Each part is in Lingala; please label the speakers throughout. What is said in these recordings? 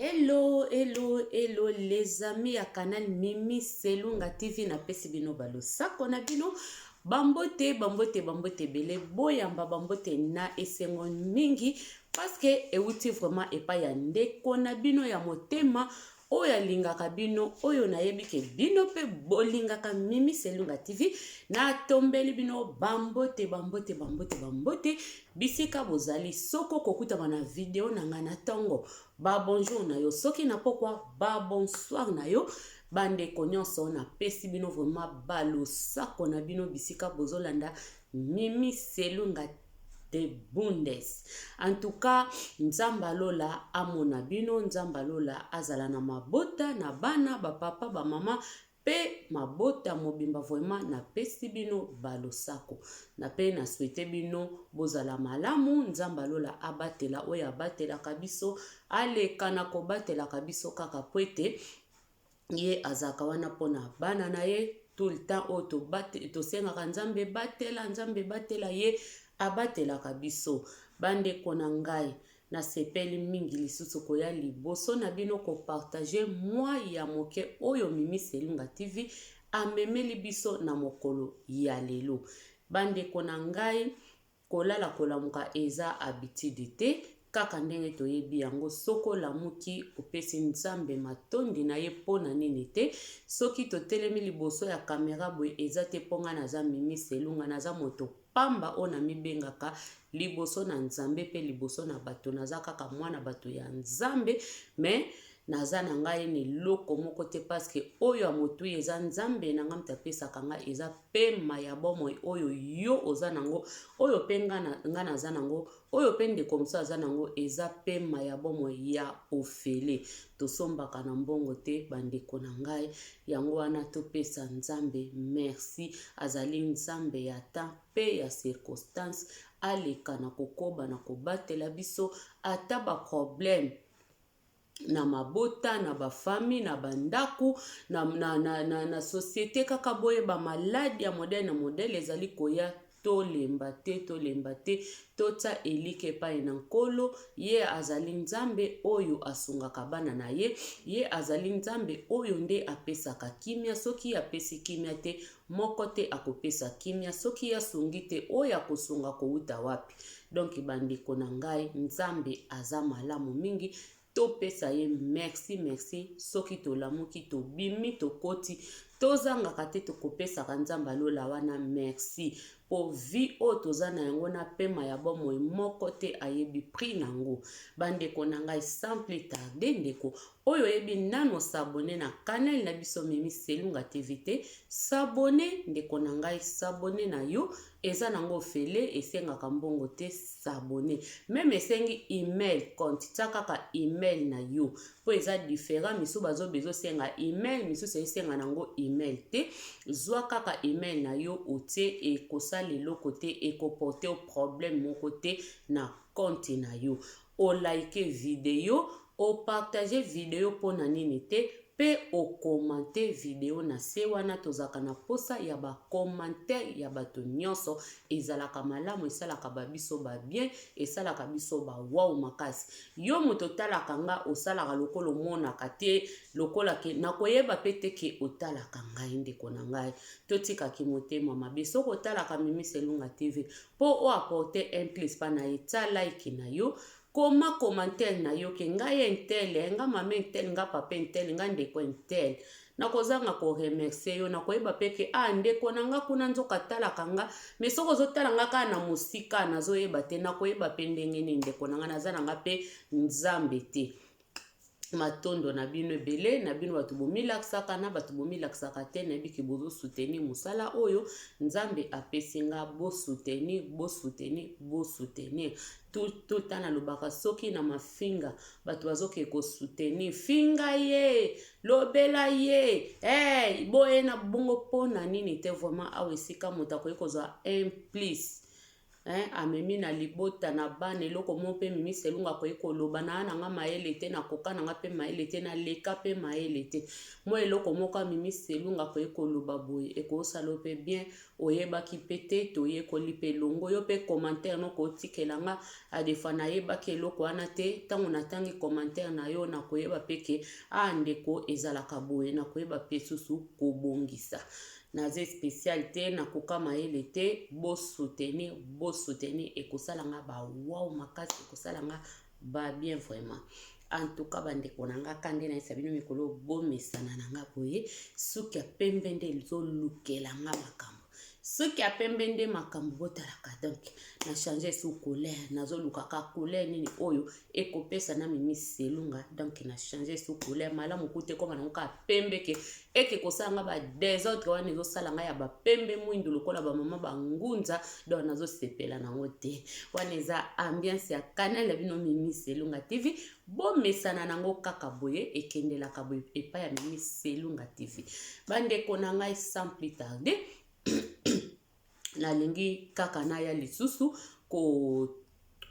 Speaker 1: Hello, hello, hello les amis à canal Mimi Selunga TV na pesi bino balo sako na bino bambote bele boyamba bambote na esengo mingi parce que euti vraiment epa ya ndeko na bino ya motema oyo alingaka bino oyo nayebi ke bino pe bolingaka Mimi Selunga TV na tombeli bino bambote bisika bozali soko kokutama na video na nga na tongo ba bonjour na yo soki na pokwa ba bonsoir na yo bande konyonso na pesi bino vraiment balosako na bino bisika bozolanda Mimi Selunga de Bundes. En tout cas, nzamba lola amona bino, nzamba lola azala na mabota na bana ba papa ba mama pe mabota mobimba vraiment na pesi bino balosako. Na pe na souhaite bino bozala malamu, nzamba lola abatela oya abatela kabiso, ale kana ko batela kabiso kaka pwete ye azaka wana pona bana na ye tout le temps o to senga nzambe batela ye abatela kabiso bande kona ngai na sepeli mingi lisusu koya liboso na bino ko partager moi ya moke oyo Mimi Selunga TV amemeli biso na mokolo ya lelo bande kona ngai kolala kolamuka eza habitude te kaka ndenge toyebi yango soko lamuki opesi nzambe matondi na ye pona nini te soki totelemi liboso ya kamera boye eza te ponga naza Mimi Selunga naza moto pamba ona mibengaka liboso na nzambe pe liboso na bato naza kaka mwana bato ya nzambe mais naza na ngai ni loko moko te parce que oyo amotu eza nzambe na ngamta pesa kanga eza pema ya bomo oyo yo oza nango oyo penga nga naza nango oyo pende komsa aza nango eza pema ya bomo ya ofele tosombaka na mbongo te bandeko na ngai yango wana topesa nzambe merci azali nzambe ya temps pe ya circonstance aleka na kokoba na kobatela biso ata ba problème na mabota na ba famille na bandaku na société kaka boye ba maladi ya modèle ezali koya tolemba te tota elike pa ina nkolo ye azali nzambe oyo asungaka bana na ye azali nzambe oyo nde apesaka kimia soki apesi kimia te moko te akopesa kimia soki asungi te oyo akosunga kouta wapi donc bandeko na ngai nzambe aza malamu mingi topesa ye merci soki tolamuki tobimi tokoti tozangaka te tokopesaka nzambe alola wana merci po vi o tozana yango na pema ya bomoi moko te ayebi prix nango bandeko na ngai sans plus tarder ndeko oyo yebi nano s'abonner na canal na biso Mimi Selunga TV te s'abonner ndeko na ngai s'abonner na yo eza nango fele esengaka mbongo te s'abonner même esengi email compte kaka email na yo po eza différent misu bazo bezo senga email misu senga nango email te zwa kaka email na yo otie e kosa lelo côté e ko porter au problème mon côté na compte na yo o like vidéo o partager vidéo pona nini te pe o commenter vidéo na se wana tozaka na posa ya ba commentaire ya bato nyonso ezalaka malamu esalaka babiso ba bien esalaka biso ba wow makasi yo moto talaka nga osalaka lokolo monaka te lokola ke nakoyeba pete ke otalaka ngai ndeko na ngai totika ki motema mabe soko otalaka Mimi Selunga TV po o apporter un plus pa na eta like na yo koma commentaire na yo ke ngai entel nga mama entel nga papa entel nga ndeko entel nakozanga ko remercier yo nakoyeba peke ndeko na nga kuna nzoka talaka nga mais soko zotala nga ka na musika nazoyeba te nakoyeba pe ndenge ni ndeko na nga naza na nga pe nzambe te matondo na bino ebele na bino bato bomilaksaka na bato bomilaksaka te na biki bozo soutenir musala oyo nzambe apesi nga bo soutenir tout na lobaka soki na mafinga bato bazoke ko soutenir finga ye lobela ye boye na bongo pona nini te vraiment awe sika moto akoki kozwa un plus amemi na libota na bana eloko mo mpe mimi selunga koye koloba na nanga mayele te na koka nanga mpe mayele te na leka mpe mayele te mo eloko moko mimi selunga koye koloba boye ekosala mpe bien oyebaki mpe te toyekoli mpe longo yo mpe commentaire noko otikelanga adefa nayebaki eloko wana te ntango natangi commentaire na yo nakoyeba mpe ke ndeko ezalaka boye nakoyeba mpe susu kobongisa naze spécial te nakoka mayele te bosoutenir ekosalanga wow makasi ekosalanga bien vraiment en tout cas bandeko nanga kande na yesa bino mikolo bomesana nanga boye suki ya pembe nde ezolukelanga makambo soki ya pembe nde makambo botalaka donc na changer sous couleur nazolukaka couleur nini oyo ekopesa na mimi selunga donc na changer sous couleur malamu kute koma nangoka pembe ke eke kosanga ba désordre wana ezosalanga ya bapembe mwindu lokola bamama bangunza donc nazosepela nango te wana eza ambiance ya canal ya bino mimi selunga tv bomesana nango kaka boye ekendelaka boye epai ya mimi selunga tv bandeko na ngai sans plus tarder nalingi kaka na ya lisusu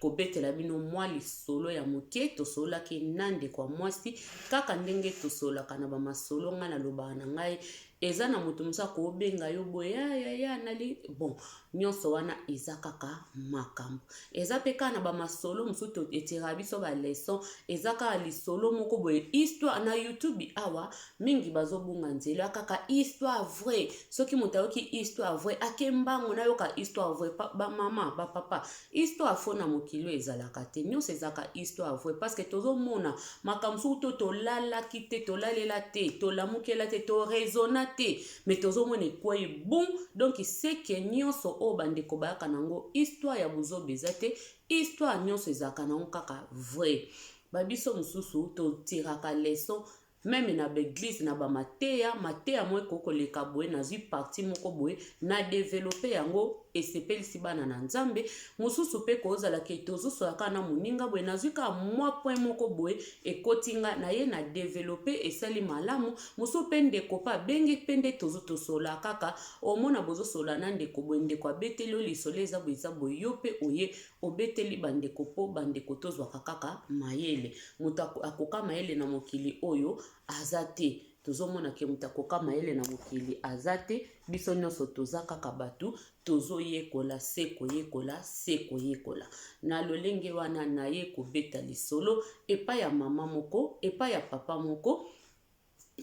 Speaker 1: kobetela bino mwa lisolo ya moke tosolaki nande kwa mwasi kaka ndenge tosolaka na bamasolo nga nalobaka na ngai eza na moto mosa kobenga yo boye ya nali bon nyonso wana eza kaka makambo eza pe kaka na bamasolo mosusu etira biso baleson eza kaka lisolo moko boye histoire na YouTube awa mingi bazobunga nzela kaka histoire vrai soki moto ayoki histoire vrai akembango nayoka histoire vrai bamama bapapa histoire faux na mokilo ezalaka te nyonso ezaka histoire vrai parce que tozomona makambo soki tolalaki te tolalela te tolamukela te toraisonna te mais tozomona ekwaye bon donc c'est que nyonso o bandeko bayaka nango histoire ya buzobe eza te histoire nyonso ezalaka nango kaka vrai babiso mosusu totiraka leson même na baeglise na bamateya mo ekokoleka boye nazwi parti moko boye na développer yango esepelisi bana na nzambe mosusu mpe kozalaka tozosolaka na moninga boye nazwi ka mwa point moko boye ekotinga na ye na développer esali malamu mosusu mpe ndeko pa bengi mpe nde tozotosola kaka omona bozosola na ndeko boye ndeko abeteli yo lisolo eza boye yo mpe oye obeteli bandeko po bandeko tozwaka kaka mayele moto akoka mayele na mokili oyo aza te tozomona ke moto akoka mayele na mokili aza te biso nyonso toza kaka bato tozoyekola se koyekola na lolenge wana naye kobeta lisolo epai ya mama moko epai ya papa moko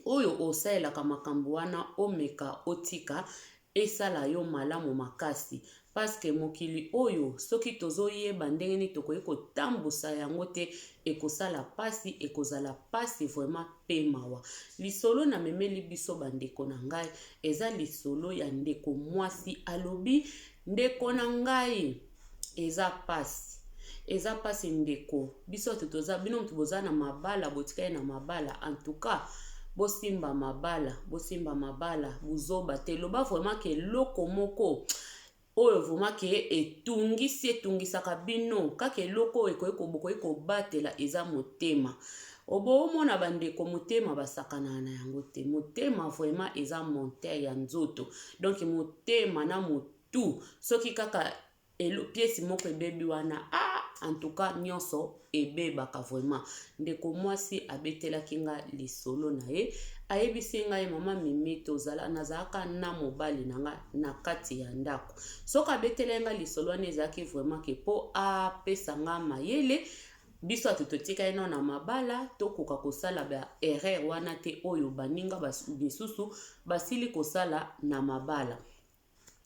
Speaker 1: oyo osalelaka makambo wana omeka otika esala yo malamu makasi parce que mokili oyo soki tozoyeba ndenge nini tokoki kotambusa yango te ekosala pasi ekozala pasi vraiment pe mawa lisolo na memeli biso bandeko na ngai eza lisolo ya ndeko mwasi alobi ndeko na ngai eza pasi ndeko biso toza bino mtu boza na mabala botika na mabala en tout cas bosimba mabala buzoba te loba vraiment ke loko moko oyo vraiment ke etungisaka bino kaka eloko bokoki kobatela eza motema omona bandeko motema basakana na yango te motema vraiment eza montere ya nzoto donc motema na motu soki kaka pièce moko ebebi wana en tout cas nyonso ebebaka vraiment ndeko mwasi abetelaki nga lisolo na ye ayebisi ngai mama mimi tozala nazalaka na mobali nanga na kati ya ndako soki abetela nga lisolo wana ezalaki vraiment ke po apesa nga mayele biso atototika eno na mabala tokoka kosala ba erreur wana te oyo baninga bisusu basili kosala na mabala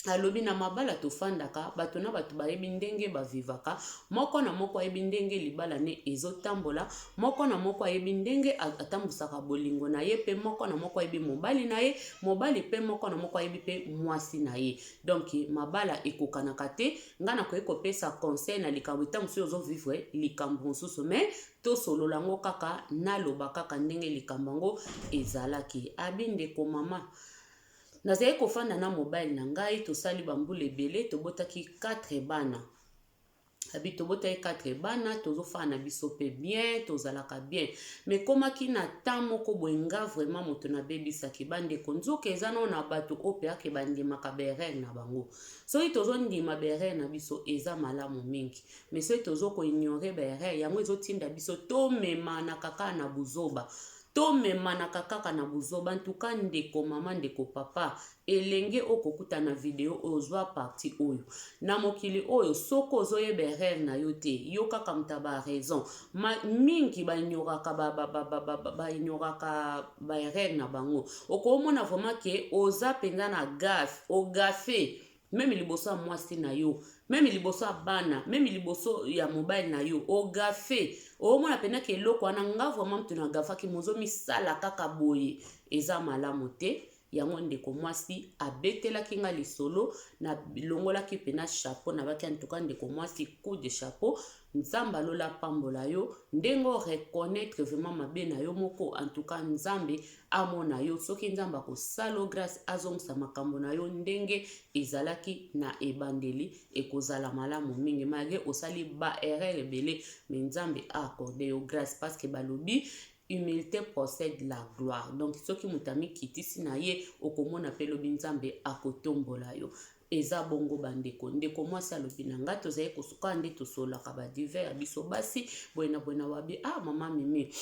Speaker 1: alobi na mabala tofandaka bato na bato bayebi ndenge bavivaka moko na moko ayebi ndenge libala ne ezotambola moko na moko ayebi ndenge atambusaka bolingo na ye pe moko na moko ayebi mobali na ye mobali pe moko na moko ayebi pe mwasi na ye donc mabala ekokanaka te nga na koyi kopesa conseil na likambo ntango soki ozovivre likambo mosusu mais tosolola ngo kaka naloba kaka ndenge likambo yango ezalaki abi ndeko mama nazali kofanda na mobile na ngai tosali bambula ebele tobotaki 4 bana abi tobota 4 bana tozofa na biso pe bien tozalaka bien mais komaki na temps moko boyenga vraiment moto na bebisaki bandeko nzoka eza no na bato ope ake bandimaka berere na bango soki tozondima berere na biso eza malamu mingi mais soki tozokoignore berere yango ezotinda biso tomema na kaka na buzoba tomemanaka kaka na buzoba ntuka ndeko mama ndeko papa elenge okokuta na video ozwa parti oyo na mokili oyo soko ozoyeba erreur na yo te yo kaka muta ba raison mingi baignoraka ba erreur na bango okomona vraiment ke oza penza na gaffe ogafe même liboso ya mwasi na yo même liboso ya bana même liboso ya mobile na yo ogafe omona pena ke eloko wana nga vraiment mtu na gafaki mozomisala kaka boye eza malamu te yango ndeko mwasi abetelaki nga lisolo na bilongolaki pena chapeau na baki antuka ndeko mwasi coup de chapeau nzambe alola pambola yo ndengo reconnaître vraiment mabe na yo moko antuka nzambe amona yo soki nzambe akosala grâce azongisa makambo na yo ndenge ezalaki na ebandeli ekozala malamu mingi malgré osali ba erreur ebele mais nzambe accordé yo grâce parce que balobi humilité possède la gloire donc soki mutami kitisi na ye okomona pe lobi nzambe akotombola yo eza bongo bandeko ndeko mwasi alobi na nga tozali kosuka nde tosolaka badiver ya biso basi boyena wabi mama mimi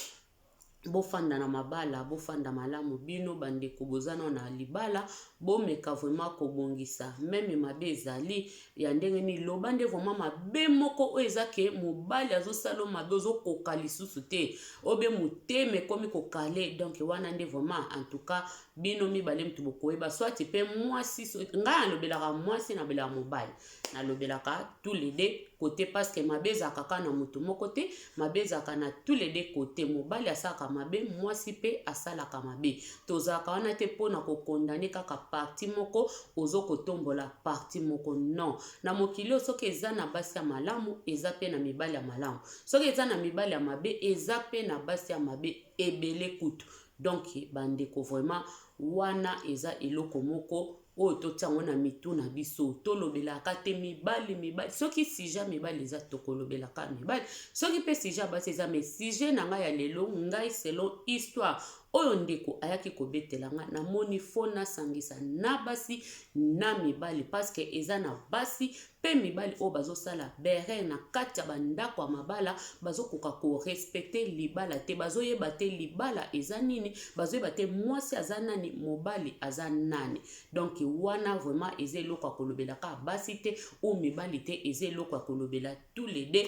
Speaker 1: bofanda na mabala bofanda malamu bino bandeko bozana na libala bomeka vraiment kobongisa meme mabe ezali ya ndenge ni loba nde vraiment mabe moko oyo eza ke mobali azosala mabe ozokoka lisusu te obe muteme komi kokale donc wana nde vraiment en tout cas bino mibale mtu bokoyeba soit pe mwasi nga nalobelaka mwasi nabelaka mobali nalobelaka tous les deux côté parce que mabe ezalaka na mutu moko te mabe ezalaka na tous les deux côté mobali asalaka mabe mwasi pe asalaka mabe tozalaka wana te mpona kokondane kaka parti moko ozokotombola parti moko non na mokili oyo soki eza na basi ya malamu eza pe na mibali ya malamu soki eza na mibali ya mabe eza pe na basi ya mabe ebele kutu donc bandeko vraiment wana eza eloko moko oyo totiango na mitu na biso tolobelaka te mibali soki sija mibali eza tokolobelaka mibali soki pe sija basi eza mais sije na ngai ya lelo ngai selon histoire oyo ndeko ayaki kobetela nga namoni fo nasangisa na basi na mibali parce que eza na basi pe mibali oyo bazosala berere na kati ya bandako ya mabala bazokoka korespecte libala te bazoyeba te libala eza nini bazoyeba te mwasi aza nani mobali aza nani donc wana vraiment eza eloko ya kolobelaka basi te o mibali te eza eloko ya kolobela tous les deux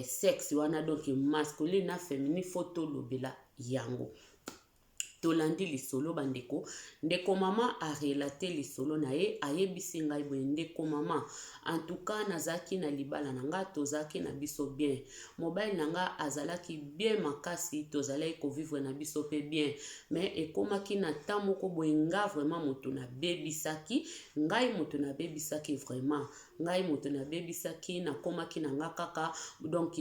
Speaker 1: sexe wana donc masculine na féminin fo tolobela yango tolandi lisolo bandeko ndeko mama arelate lisolo na ye ayebisi ngai boye ndeko mama en tout cas nazalaki na libala na nga tozalaki na biso bien mobile na nga azalaki bien makasi tozalaki kovivre na biso pe bien mais ekomaki na temps moko boye nga vraiment moto na bebisaki ngai moto na bebisaki vraiment ngai moto na bebisaki nakomaki na nga kaka donc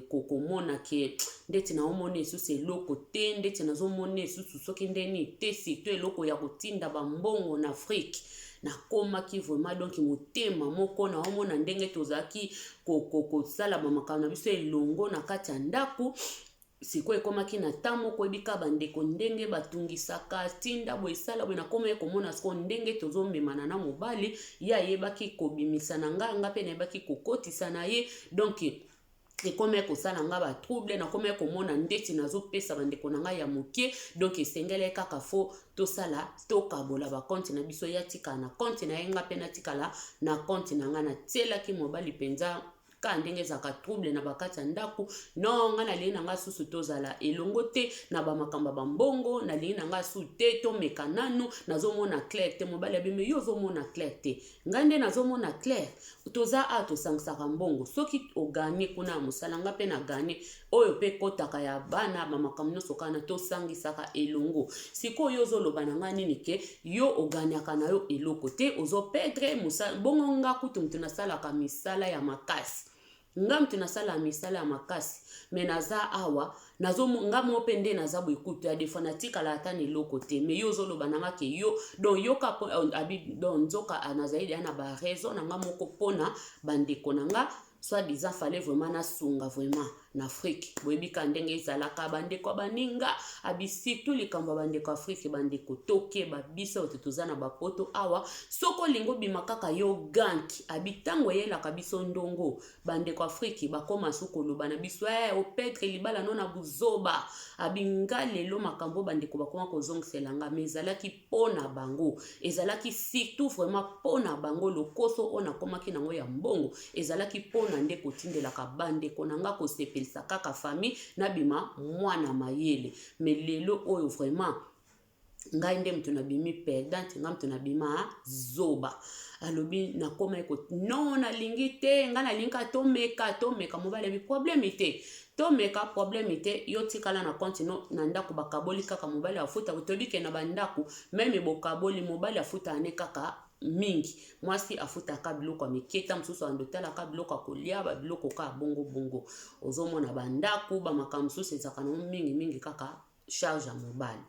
Speaker 1: kokomona ke ndeti na omona esusu eloko te ndeti nazomona esusu soki ndeni te surtout eloko ya kotinda bambongo na Afrique nakomaki vraiment donc motema moko na omona ndenge tozalaki kosala bamakambo na biso elongo na kati ya ndako sikoyo ekomaki na temps moko ebika bandeko ndenge batungisaka tinda boye esala boye nakoma komona siko ndenge tozomemana na mobali ye ayebaki kobimisa na nga mpe nayebaki kokotisa na ye donc ekoma kosala nga batrouble nakoma komona ndeti nazopesa bandeko na ngai ya moke donc esengele kaka fo tosala tokabola bakonte na biso ya tikala na konte na ye nga mpe natikala na konte na nga natielaki mobali mpenza ka ndenge ezaka trouble na bakati ya ndako non nga nalingi na nga susu tozala elongo te na bamakambo bambongo nalingi na nga su te tomeka nanu nazomona clair te mobali abeme yo ozomona clair te nga nde nazomona clair toza a tosangisaka mbongo soki oganye kuna ya mosala nga mpe naganye oyo mpe kotaka ya bana bamakambo nyonso kana tosangisaka elongo sikoyo ozoloba na nga nini ke yo oganyaka na yo eloko te ozopedre mosala bongo nga kutu mutu nasalaka misala ya makasi nga mtu nasala misala ya makasi me naza awa nga mo pe nde naza boye kutu ya defa natikala ata na eloko te me yo ozoloba na nga ke yo donc yoka abi donc nzoka nazali deya na baraison na nga moko mpona bandeko na nga soit disant fallait vraiment na sunga vraiment na Afrique boyebika ndenge ezalaka bandeko baninga abisi tout likambo bandeko Afrique bandeko toke babisa otoza na bapoto awa soko lingo bima kaka yo ganki abitango yelaka biso ndongo bandeko Afrique bakoma sukolo bana biso o petre libala nona buzoba abinga lelo makambo bandeko bakoma kozongiselanga mezalaki pona bango ezalaki surtout vraiment pona bango lokoso ona komaki nango ya mbongo ezalaki pona nde kotindelaka bandeko nanga kosepelisa kaka famille nabima mwana mayele mais lelo oyo vraiment ngai nde mtu nabimi perdante ngai mtu nabima zoba alobi nakoma eko non nalingi te ngai nalinga tomeka mobali bi problème te tomeka problème te yo tikala na continue na ndako bakaboli kaka mobali afuta tolike na bandako meme bokaboli mobali afuta ane kaka mingi mwasi afutaka biloko miketa msusu andotalaka biloko kolia ba biloko ka bongo ozomona bandako ba makamsusu ezaka na mingi kaka charge à mobile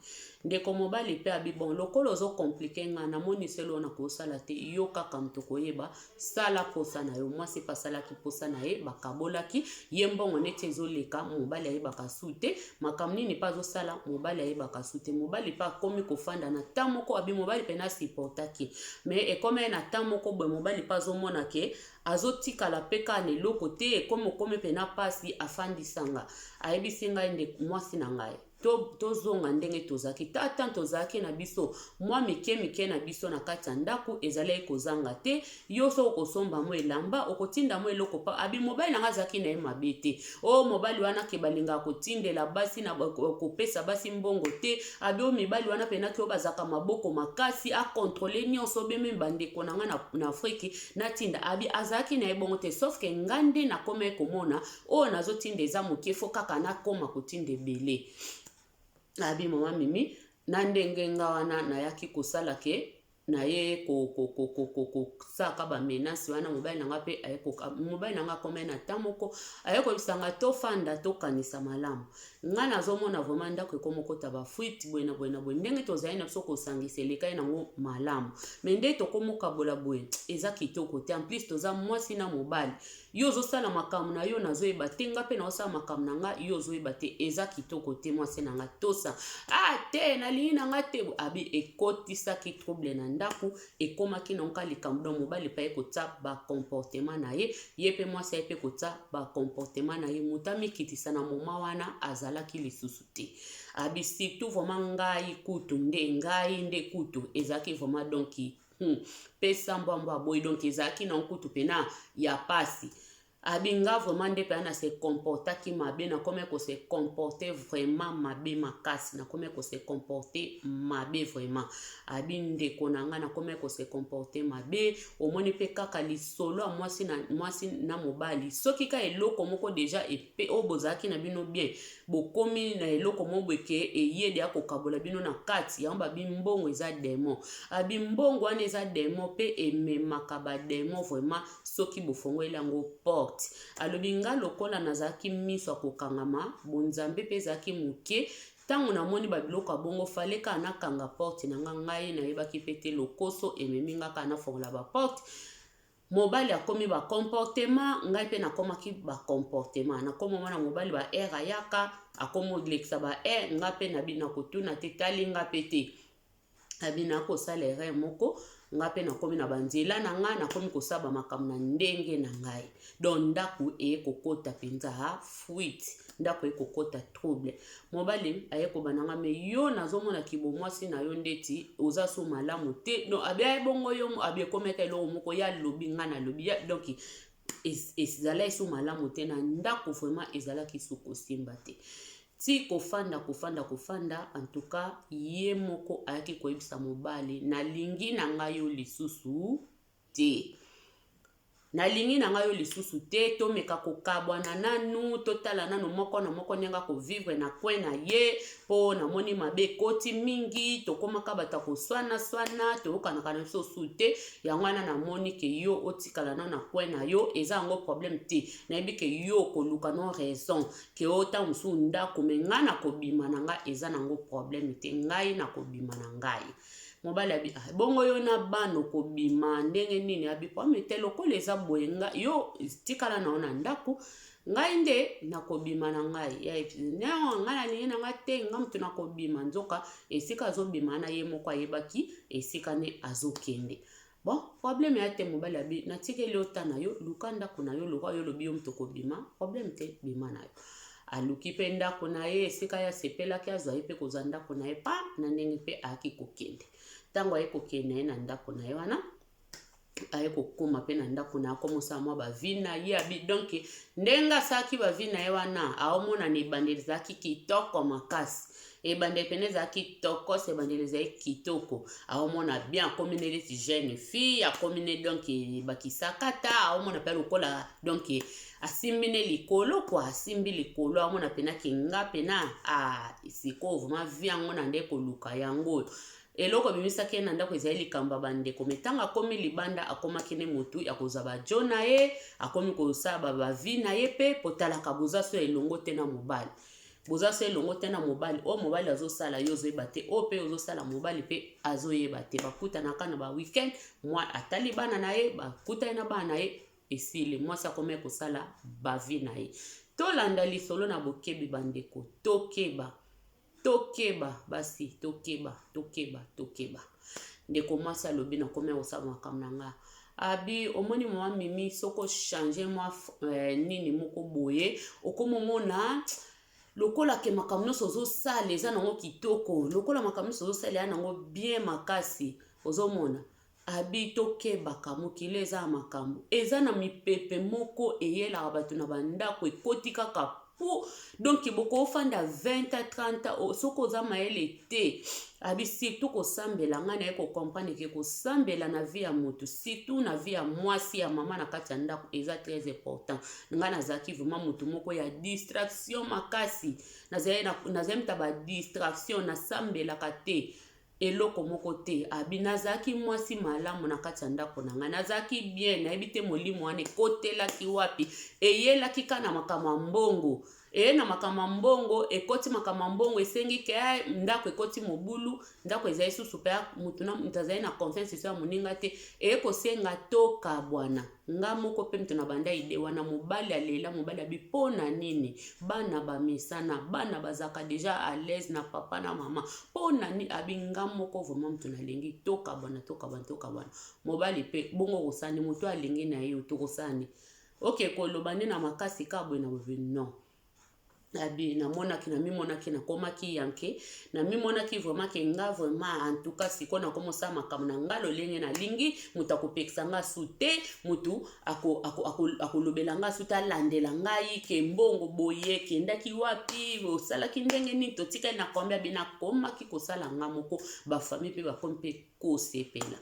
Speaker 1: ndeko mobile pe abi bon lokolo zo compliqué nga na moni selo na ko sala te yo kaka mto koyeba sala posa na yo mwasi pasala ki posa na ye bakabolaki yembongo neti ezoleka mobile ayeba kasute makamni ni pas zo sala mobile ayeba kasute mobile pa komi ko fanda na tamoko abi mobile pe na supportaki mais e comme na tamoko bo mobile pas zo mona ke azotika la peka ne lokote e comme pe na pasi afandi sanga ayebisi ngai nde mwasi na ngai tozonga ndenge tozaki tata tozaki na biso mwa mike na biso na kati ya ndako ezalai kozanga te yo so okosomba mo elamba okotinda mo eloko pa abi mobile nanga zaki na ye mabe te o mobile wana ke balinga kotindela basi na kopesa basi mbongo te abi o mibali wana pena ke bazaka maboko makasi a contrôler nyonso beme bandeko nanga na Afrique natinda abi azaki na ye bongo te sauf que ngande na koma komona o nazotinda eza moke fo kaka na koma kotinda ebele abi mama mimi na ndenge nga wana na yaki kosala ke na ye ko saka ba menace wana mobile nanga pe ayeko mobile nanga koma na tamoko ayeko bisanga to fanda to kanisa malamu nga nazomona vraiment ndako ekomoko taba fuite bwena ndenge tozali na biso kosangisela kai nango malamu mais nde tokomoka bola boye eza kitoko te en plus toza mwasi na mobile yo zosala makamu na yo nazoyeba te nga pe na osala makamu na nga yo zoyeba te eza kitoko te mwasi na nga tosa te nalingi na nga te abi ekotisaki trouble na ndako ekomaki na nka likambo do mobali pa ekota ba comportement na ye pe mwasi ye pe kota ba comportement na ye mutami kitisa na moma wana azalaki lisusu te abi surtout vraiment ngai kutu nde kutu ezaki vraiment donc pesa mbamba boy donc ezaki na nkutu pena ya pasi abinga vraiment nde pe na se comporta ki mabe na comme ko se comporter vraiment mabe makasi na comme ko se comporter mabe vraiment abinde konanga na comme ko se comporter mabe omoni pe kaka lisolo mwasi na mobali soki ka eloko moko déjà epe obozaki na bino bien bokomi na eloko mobweke eyede ya kokabola bino na kati yamba bimbongo eza démon abimbongo wana eza démon pe ememaka ba démon vraiment soki bofongo elango porte alobi nga lokola nazaki miso kokangama bonzambe pe zaki muke tango na moni babiloko bongo fale ka na kanga porte na ngai na yebaki pete lokoso ememinga ka na fongola ba porte mobali akomi ba comportement ngai pe nakomaki ba comportement na komo mwana mobali ba era yaka akomo leksa ba nga pe na bina kotuna te talinga pete abina ko salere moko nga pe nakomi na banzela na nga nakomi kosaba makambo na ndenge na ngai donc ndako ekokota penza fuite ndako ekokota trouble mobali ayeko bananga me yo nazomona kibomwasi na yo ndeti oza so malamu te no abia bongo yo abia komeka elo moko ya lobi nga na lobi donc ezala so malamu te na ndako vraiment ezala kisuko simba te ti kofanda en tout cas ye moko ayaki koyebisa mobali nalingi na ngai yo lisusu te nalingi na ngai yo lisusu te tomeka kokabwana nanu totala nanu moko na moko nenga ko vivre na kwe na ye po na moni mabe koti mingi tokomaka bata koswana toyokanaka na biso sute yango wana na moni ke yo otikala na kwe na yo eza ngo problème te nayebi ke yo koluka no raison ke ota musu ndako me nga na kobima na nga eza nango problème te ngai na kobima na ngai mobali abi bongo yo na bano kobima ndenge nini abi po mete lokola eza boye yo tikala na ona ndako ngai nde nakobima na ngai ngai nalingi na ngai te nga mutu nakobima nzoka esika azobima na ye moko ayebaki esika ne azokende. Bon, problème ya te mobali abi natikeli ota na yo luka ndako na yo lokwa yo lobi yo mutu kobima problème te bima na yo. Aluki pe ndako na ye esika ya sepelaki azwa ye pe kozwa ndako na ye pa na ndenge pe ayaki kokende. Ntango aye kokende ye na ndako na ye wana aye kokoma pe na ndako na akomosa mwa bavi na ye abi donc ndenge asalaki bavi na ye wana aomona na ebandeli ezalaki kitoko makasi. Ebandeli pene ezalaki kitoko se ebandeli ezalaki kitoko aomona bien akomi ne neti jeune fille akomi ne donc bakisaka ta aomona pe lokola donc asimbi ne likolo kwa asimbi likolo aomona penaki nga pena sikoyo vraiment vi yango na nde koluka yango eloko bimisaki na ndako ezali likamba bandeko metanga akomi libanda akomaki ne motu ya kozwa bajo na ye akomi kosala bavi na ye pe potalaka boza so elongo te na mobali boza so elongo te na mobali o mobali azosala yo ozoyeba te o pe ozosala mobali pe azoyeba te bakutanaka na ba weekend mwa atali bana na ye bakutani na bana na ye esili mwasi akomi kosala bavi na ye. Tolanda lisolo na bokebi bandeko tokeba basi tokeba ndeko mwasi alobi na komi kosala makambo na nga abi omoni mwa mimi soko changer mwa nini moko boye okomomona lokola ke makambo nyonso ozosala eza nango kitoko lokola makambo nyonso ozosala ya nango bien makasi ozomona abi tokebaka mokili eza makambo eza na mipepe moko eyelaka bato na bandako ekoti kaka po donc boko ofanda 20 à 30 soko oza mayele te abi surtout kosambela ngai na ye kokomprendre ke kosambela na vie ya motu surtout na vie ya mwasi ya mama na kati ya ndako eza très important. Ngai nazalaki vraiment motu moko ya distraction makasi nazali mta badistraction nasambelaka te eloko moko te abi nazalaki mwasi malamu na kati ya ndako na ngai nazalaki bien nayebi te molimo wana ekotelaki wapi eyelaki ka na makambo mbongo na makambo mbongo ekoti makambo mbongo esengi ke ndako ekoti mobulu ndako ezali susu pe mutu na mutazali na confiance ya moninga te ekosenga toka bwana nga moko pe mtu na banda ide wana mobali alela mobali abipona nini bana bamesana bana bazaka deja à l'aise na papa na mama pona ni abinga moko vraiment mtu na lengi toka bwana mobali pe bongo kosani mutu alengi na ye utokosani okay koloba na makasi kabwe na non abi na monaki na mimonaki na komaki yanke na mimonaki vraiment ke nga vraiment en tout cas siko na komosa makambo na ngalo lenge na lingi mutu akopekisa nga sute mutu akolobela nga sute alandela ngai ke mbongo boye kendaki wapi osalaki ndenge nini totika na kombia bina komaki kosala nga moko ba famille pe ba kompe kosepela.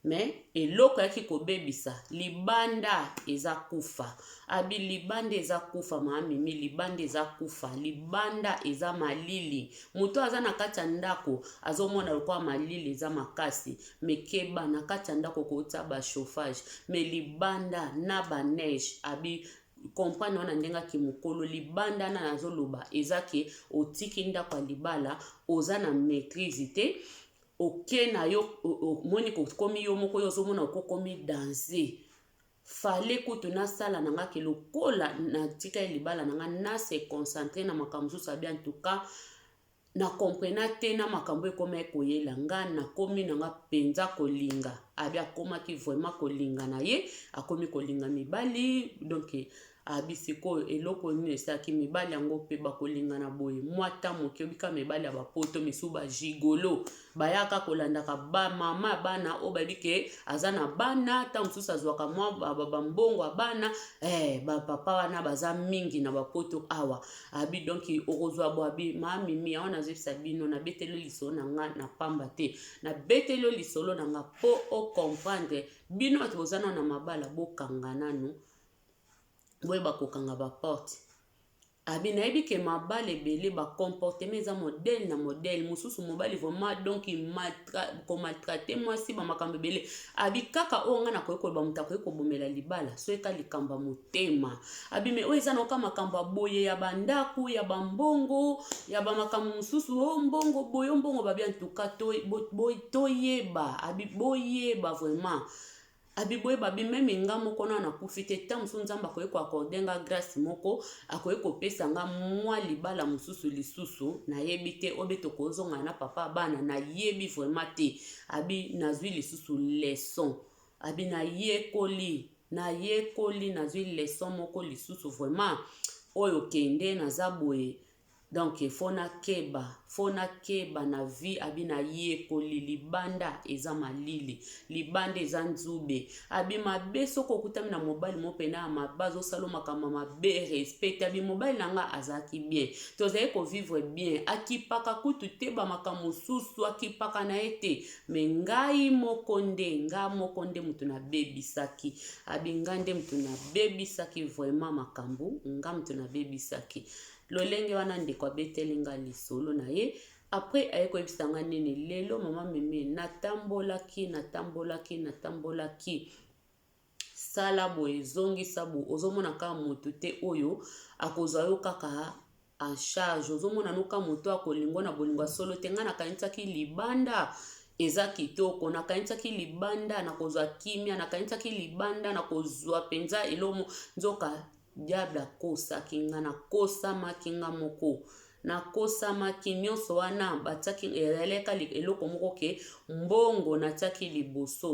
Speaker 1: Mais eloko yaki kobebisa libanda eza kufa abi libanda eza kufa maamimi libanda eza kufa libanda eza malili mutu aza na kati ya ndako azomona lokwa malili eza makasi mekeba na kati ya ndako kota ba chauffage mais libanda na ba neige abi comprendre wana ndenga ki mukolo libanda na nazoloba ezake otiki ndako libala oza na maîtrise te oke na yo moni komi yo moko yo zomona kokomi danger fale kutu na sala nanga ke lokola na tika libala nanga na se concentrer na makambo so bien en tout cas na comprena te na makambo ekoma koyela nga na komi nanga penza kolinga abi akoma ki vraiment kolinga na ye akomi kolinga mibali donc abisiko eloko nini esaki mibali yango pe bakolinga na boye mwata moke obika mibali ya bapoto misuba jigolo bayaka kolandaka ba mama bana o babike azana bana ta msusu azwaka mwa bambongo bana ba papa wana baza mingi na bapoto awa abi donc okozwa bo abi mamimi aona zefisa bino na betelo lisolo na nga na pamba te na betelo lisolo na nga po o comprendre bino atozana na mabala bokanga nanu boye bakokanga ba porte abi nayebi ke mabale ebele bacomportement eza modele na modele mosusu mobali vraiment donc komaltrate mwasi bamakambo ebele abi kaka oyo nga nakoki koloba moto akoki kobomela libala so eka likambo ya motema abi me oyo eza noka makambo ya boye ya bandaku ya bambongo ya bamakambo mosusu o mbongo boye o mbongo babi antuka toyeba abi boyeba vraiment abi boyeba abi meme nga moko na nakufi te ta mosusu nzambe akoki koakorde nga grâce moko akoki kopesa nga mwa libala mosusu lisusu nayebi te obe tokozonga na papa bana nayebi vraiment te abi nazwi lisusu leçon abi nayekoli nazwi leçon moko lisusu vraiment oyo kende naza boye donc fona keba na vie abi na yekoli libanda eza malili libanda eza nzube abi mabe soko okutami na mobali mopena ya mabe azosala makambo mabe respect abi mobali nanga azalaki bien tozali kovivre bien akipaka kutu te bamakambo mosusu akipaka na ye te me ngai moko nde mutu nabebisaki abi ngai nde mutu nabebisaki vraiment makambo nga mutu nabebisaki lolenge wana ndeko abeteli nga lisolo na ye après aye koyebisa nga nini lelo mama meme natambolaki sala boye ezongisa boye ozomona kaka motu te oyo akozwa yo kaka en charge ozomona noka motu akolingo na bolingo solo te nga nakanisaki libanda eza kitoko nakanisaki libanda nakozwa kimia nakanisaki libanda nakozwa penza elomo nzoka diable akosaki nga nakosamaki nga moko nakosamaki nyonso wana batiaki eleka eloko moko ke mbongo natiaki liboso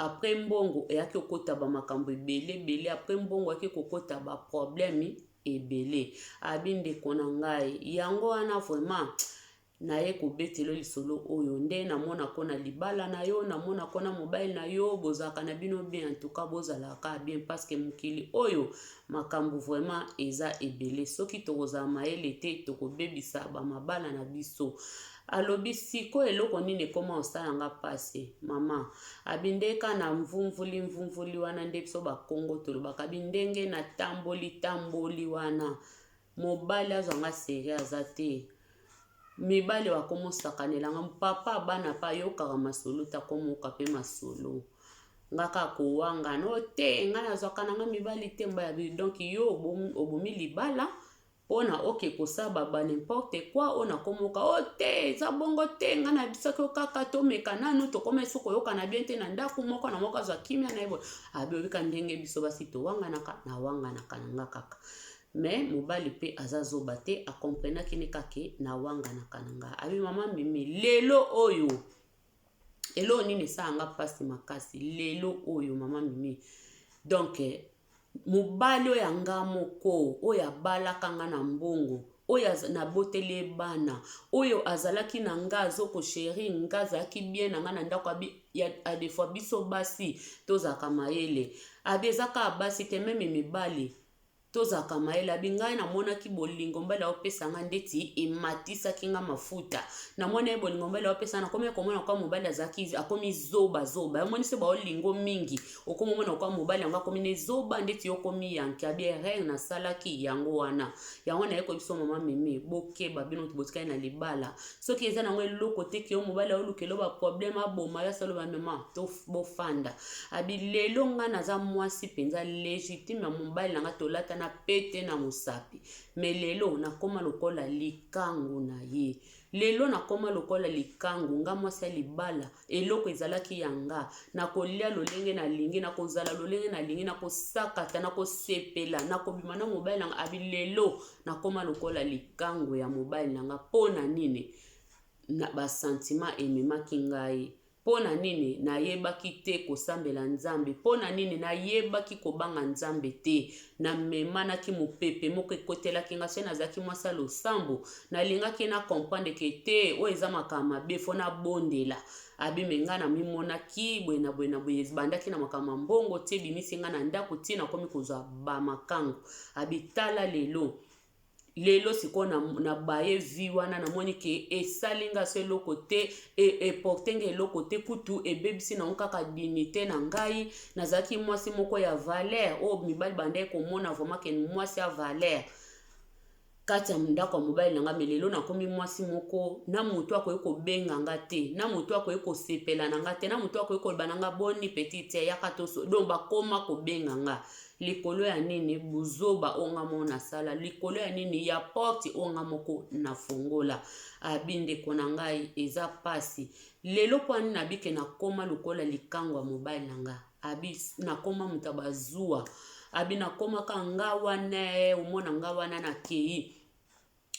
Speaker 1: après mbongo eyaki kokota bamakambo ebele après mbongo eyaki kokota baproblème ebele abi ndeko na ngai yango wana vraiment naye kobetelo lisolo oyo nde namona kona libala na yo namona kona mobile na yo bozalaka na bino bien en tout cas bozalaka bien parce que mokili oyo makambo vraiment eza ebele soki tokozala mayele te tokobebisa bamabala na biso alobi siko eloko nini ekoma osala nga pase mama abindeka na mvumvuli wana nde biso bakongo tolobaka bindenge na tamboli wana mobali azwanga seri aza te mibale wakomosakanelanga papa bana pa yokaka masolo takomoka pe masolo ngaka kowanga no te nga nazwaka nanga mibali te mbaya donc yo obomi libala ona oke kosaba ba n'importe quoi ona komoka o te eza bongo te nga na bisaki okaka tomeka nanu tokoma soko yoka na bien te na ndaku moko na moko azwa kimia na yebo abebika ndenge biso basi towanganaka na wanganaka nanga kaka mais mobali pe azazoba te akomprenaki ne kake na wanganaka nanga abi mama mimi lelo oyo elo nini esanga pasi makasi lelo oyo mama mimi donc mobali oyo anga moko oyo abalaka nga na mbongo oyo naboteli bana oyo azalaki na nga azokosheri nga azalaki bien na nga na ndako ade fois biso basi tozalaka mayele abi ezaka basi te meme mibali tozaka mayele abi ngai namonaki bolingo mbala opesa nga ndeti ematisaki nga mafuta namona ye bolingo mbala opesa nakomi komona kwa mobali azaki akomi zoba yamoni se baolingo mingi okomona kwa mobali yango akomi ne zoba ndeti yokomi yanki abi rien nasalaki yango wana yango na ye koyebiso mama meme bokeba bino botikali na libala soki eza nango eloko te ke yo mobali aolukelo baproblème aboma yasalo bamema to bofanda abi lelo nga naza mwasi mpenza légitime ya mobali nanga tolata na pete na mosapi me lelo nakoma lokola likangu na ye lelo nakoma lokola likangu nga mwasi ya libala eloko ezalaki yanga nakolia lolenge na lingi nakozala lolenge na lingi nakosakata nakosepela nakobima na mobali nanga abi lelo nakoma lokola likangu ya mobali nanga pona nini na basentiment ememaki ngai pona nini nayebaki te kosambela nzambe pona nini nayebaki kobanga nzambe te namemanaki mopepe moko ekotelaki nga se nazalaki mwasi ya losambo nalingaki na comprendre ke te oyo eza makambo mabe fo nabondela abime nga namimonaki boye na boye bandaki na makambo ya mbongo te bimisi nga na ndako te nakomi kozwa bamakango abitala lelo siko na baye vi wana namoni ke esalinga so eloko te eportenge eloko te kutu ebebisi na kaka dignité na ngai nazalaki mwasi moko ya valeur o mibali bandai komona vraiment ke mwasi ya valeur kati ya ndako ya mobali nanga me lelo nakomi mwasi moko na moto akoki kobenga nga te na moto akoki kosepela na nga te na moto akoki koloba na nga boni petite yaka toso donc bakoma kobenga nga likolo ya nini buzoba onga mo nasala likolo ya nini ya porte onga moko nafongola abi ndeko na ngai eza pasi lelo po ani nabike nakoma lokola likango ya mobali na nga abi nakoma moto bazuwa abi nakomaka nga wana omona nga wana nakei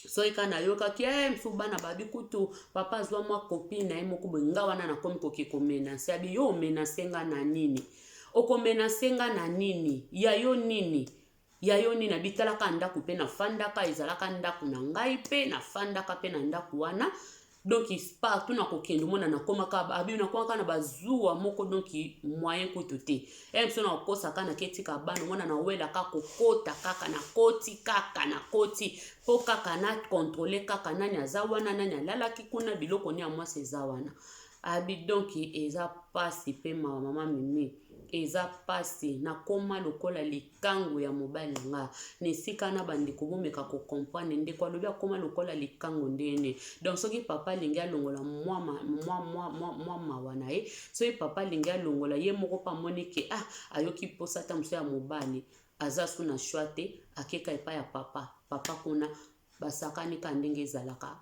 Speaker 1: so eka nayokaki msu bana babi kutu papa azwa mwa copine na ye moko boye nga wana nakomi koki komenase abi yo omenase nga na nini okomenase nga na nini ya yo nini abitalaka ndako mpe nafandaka ezalaka ndako na ngai mpe nafandaka mpe na ndako wana donc partout nakokende mona nakomaka abi nakomaka na bazuwa moko donc moyen kutu te mso nakosaka naketika bana mona nawelaka kokota kaka nakoti kaka nakoti po kaka na contrôler kaka nani aza wana nani alalaki kuna biloko ni ya mwasi eza wana abi donc eza pasi mpe mama mimi eza pasi nakoma lokola likango ya mobali nga nesika na bandeko bomeka kokomprendre ndeko alobi akoma lokola likango ndene donc soki papa alingi alongola mwa mawa na ye soki papa alingi alongola ye moko pa amoni ke ayoki posa ata mosu ya mobali aza su na shwa te akeka epai ya papa kuna basakanika ndenge ezalaka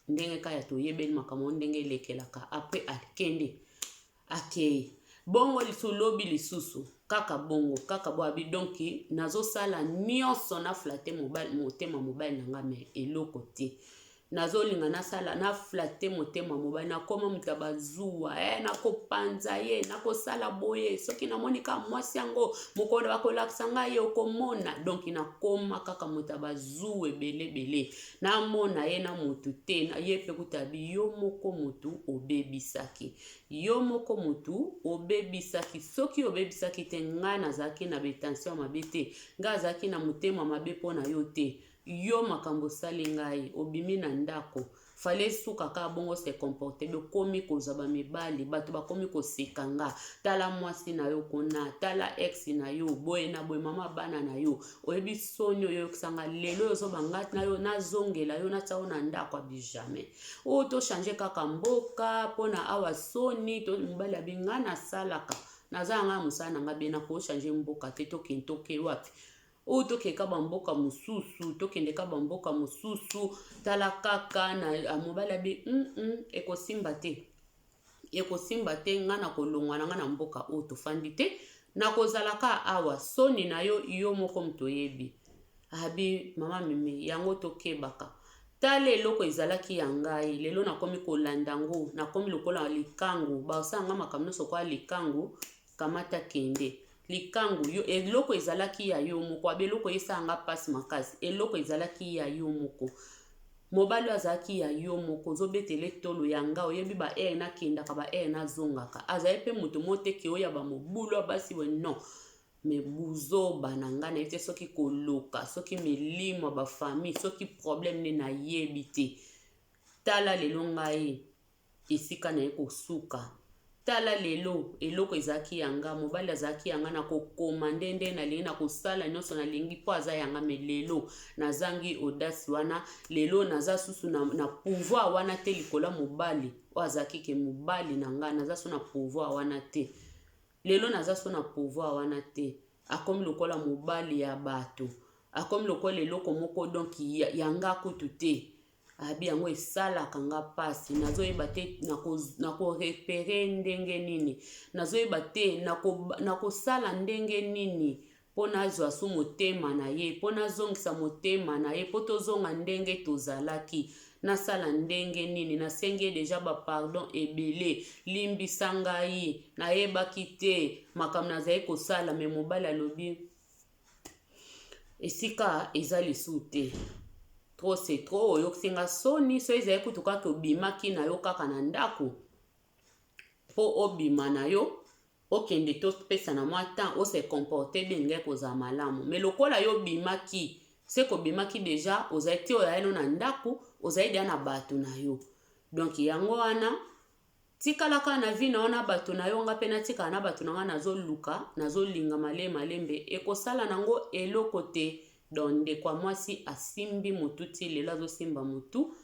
Speaker 1: ndenge kaya toyebeli makambo ndenge elekelaka apres akende akei bongo lisulobi lisusu kaka bongo kaka bo abi donc nazosala nyonso na flate motema mobali na nga me eloko te nazolinga nasala na flate motema mobali nakoma moto bazuwa nakopanza ye nakosala boye soki namonika mwasi yango mokolo bakolakisa ngai ye okomona donc nakoma kaka moto bazuwa ebele namona ye na motu te ye mpe kutabi yo moko motu obebisaki yo moko motu obebisaki soki obebisaki te ngai nazalaki na betension mabe te ngai azalaki na motema mabe mpo na yo te yo makambo sali ngai obimi na ndako fale suka ka bongo se comporter bekomi kozwa bamibali bato bakomi koseka nga tala mwasi na yo kuna tala ex na yo boye na boye mama bana na yo oyebi soni oyo yokisanga lelo yozobanga na yo nazongela yo natao na ndako abi jamais o to changer kaka mboka pona awa soni to mobali abinga na salaka nazanga musana nga bena ko changer mboka te to kentoke wapi o tokeka bamboka mosusu tokendeka bamboka mosusu tala kaka na mobali abi ekosimba te nga na kolongwa na nga na mboka o tofandi te nakozalaka awa soni na yo moko mtoyebi abi mama mimi yango tokebaka tala eloko ezalaki ya ngai lelo nakomi kolanda ngo nakomi lokola likango basanga makambo nyonso kwa likango kamata kende likangu yo eloko ezalaki ya yo moko abeloko esanga pasi makasi eloko ezalaki ya yo moko mobali azalaki ya yo moko zobetele tolo yanga oyebi ba na kendaka ba na zongaka azali pe moto moteke oya ba mobulu basi we non me buzoba na nga na ete soki koloka soki milimo ba famille soki problème ne na yebi te tala lelo ngai esika na ye kosuka tala lelo eloko ezaki yanga mobali azaki yanga na kokoma ndende nalingi na kosala nyonso nalingi po aza yanga me lelo nazangi audace wana lelo naza susu na pouvoir wana te likola mobali o azaki ke mobali na nga naza su na pouvoir wana te lelo naza su na pouvoir wana te akomi lokola mobali ya bato akomi lokola eloko moko donc yanga kutu te abi yango esalaka nga pasi nazoyeba te nakorepere ndenge nini nazoyeba te nakosala ndenge nini mpo nazwa su motema na ye mpo nazongisa motema na ye mpo tozonga ndenge tozalaki nasala ndenge nini nasengi deja bapardon ebele limbisa ngai nayebaki te makambo nazali kosala me mobali alobi esika eza lisu te trop c'est trop oyokisinga soni so ezali kutu kaka obimaki na yo kaka na ndako po obima na yo okende topesa na mwa temps ose comporter bien ngai kozala malamu me lokola yo obimaki seko obimaki deja ozali te oyali no na ndako ozali deja na bato na yo donc yango wana tikalaka na vi na ona bato na yo nga mpe natikala na bato na nga nazoluka nazolinga malembe ekosala nango eloko te donc ndeko mwasi asimbi mutu ti lelo azosimba mutu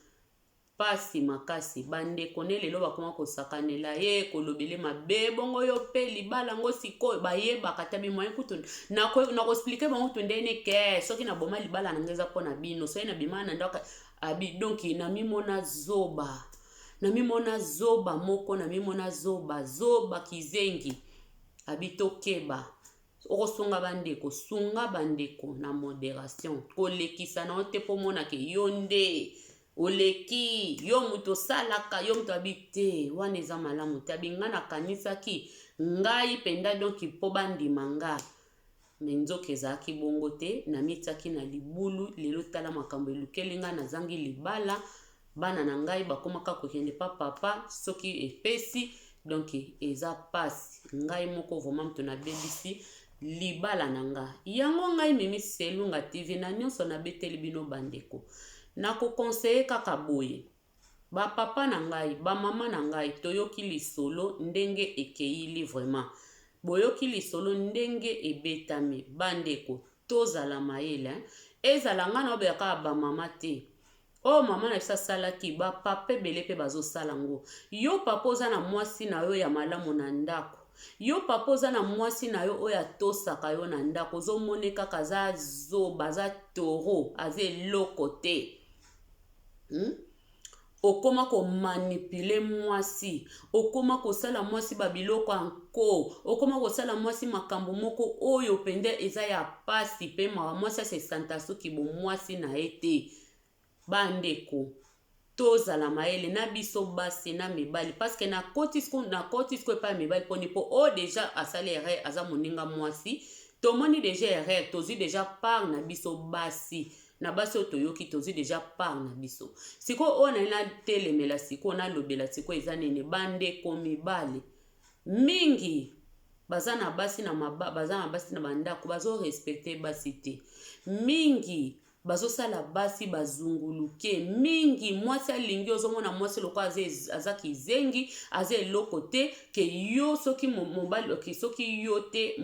Speaker 1: pasi makasi bandeko ne lelo bakoma kosakanela ye kolobele mabe bongo yo pe libala ngo sikoyo bayebaka ta bimoyen kutu nakoexplike bango kutu ndene ke soki naboma libala na ngeza mpona bino soki nabima na ndako abi donc namimona zoba moko namimona zoba kizengi abi tokeba okosunga bandeko sunga bandeko na modération kolekisa na te po mona ke yo nde oleki yo mutu osalaka yo mutu abi te wana eza malamu te abi nga nakanisaki ngai penda donc po bandima nga me nzoka ezalaki bongo te namitiaki na libulu lelo tala makambo elukeli nga nazangi libala bana na ngai bakomaka kokende pa papa soki epesi donc eza pasi ngai moko vraiment mutu nabebisi libala na nga yango ngai memi Selunga TV na nyonso nabeteli bino bandeko nakokonseye kaka boye bapapa na ngai bamama na ngai toyoki lisolo ndenge ekeili vraiment boyoki lisolo ndenge ebetami bandeko tozala mayele ezala nga na obeyaka bamama te o mama na biso asalaki bapapa ebele mpe bazosala ngo yo papa oza na mwasi na yo ya malamu na ndako yo papa oza na mwasi na yo oyo atosaka yo na ndako ozomone kaka aza zoba aza toro aza eloko te okoma komanipule mwasi okoma kosala mwasi babiloko anko okoma kosala mwasi makambo moko oyo pende eza ya pasi pe mawa mwasi asesanta soki bo mwasi na ye te bandeko tozala mayele na biso basi na mibali parce que na kotisko epa mibali poni po o deja asali erreur aza moninga mwasi tomoni deja erreur tozwi deja part na biso basi na basi oyo toyoki tozwi deja part na biso sikoyo oyo na telemela sikoyo nalobela sikoyo eza nene bandeko mibali mingi baza na basi na bandako bazorespecte basi te mingi bazosala basi bazunguluke mingi mwasi alingi ozomona mwasi loko aza kizengi aza eloko te ke yo soki mobali soki yo te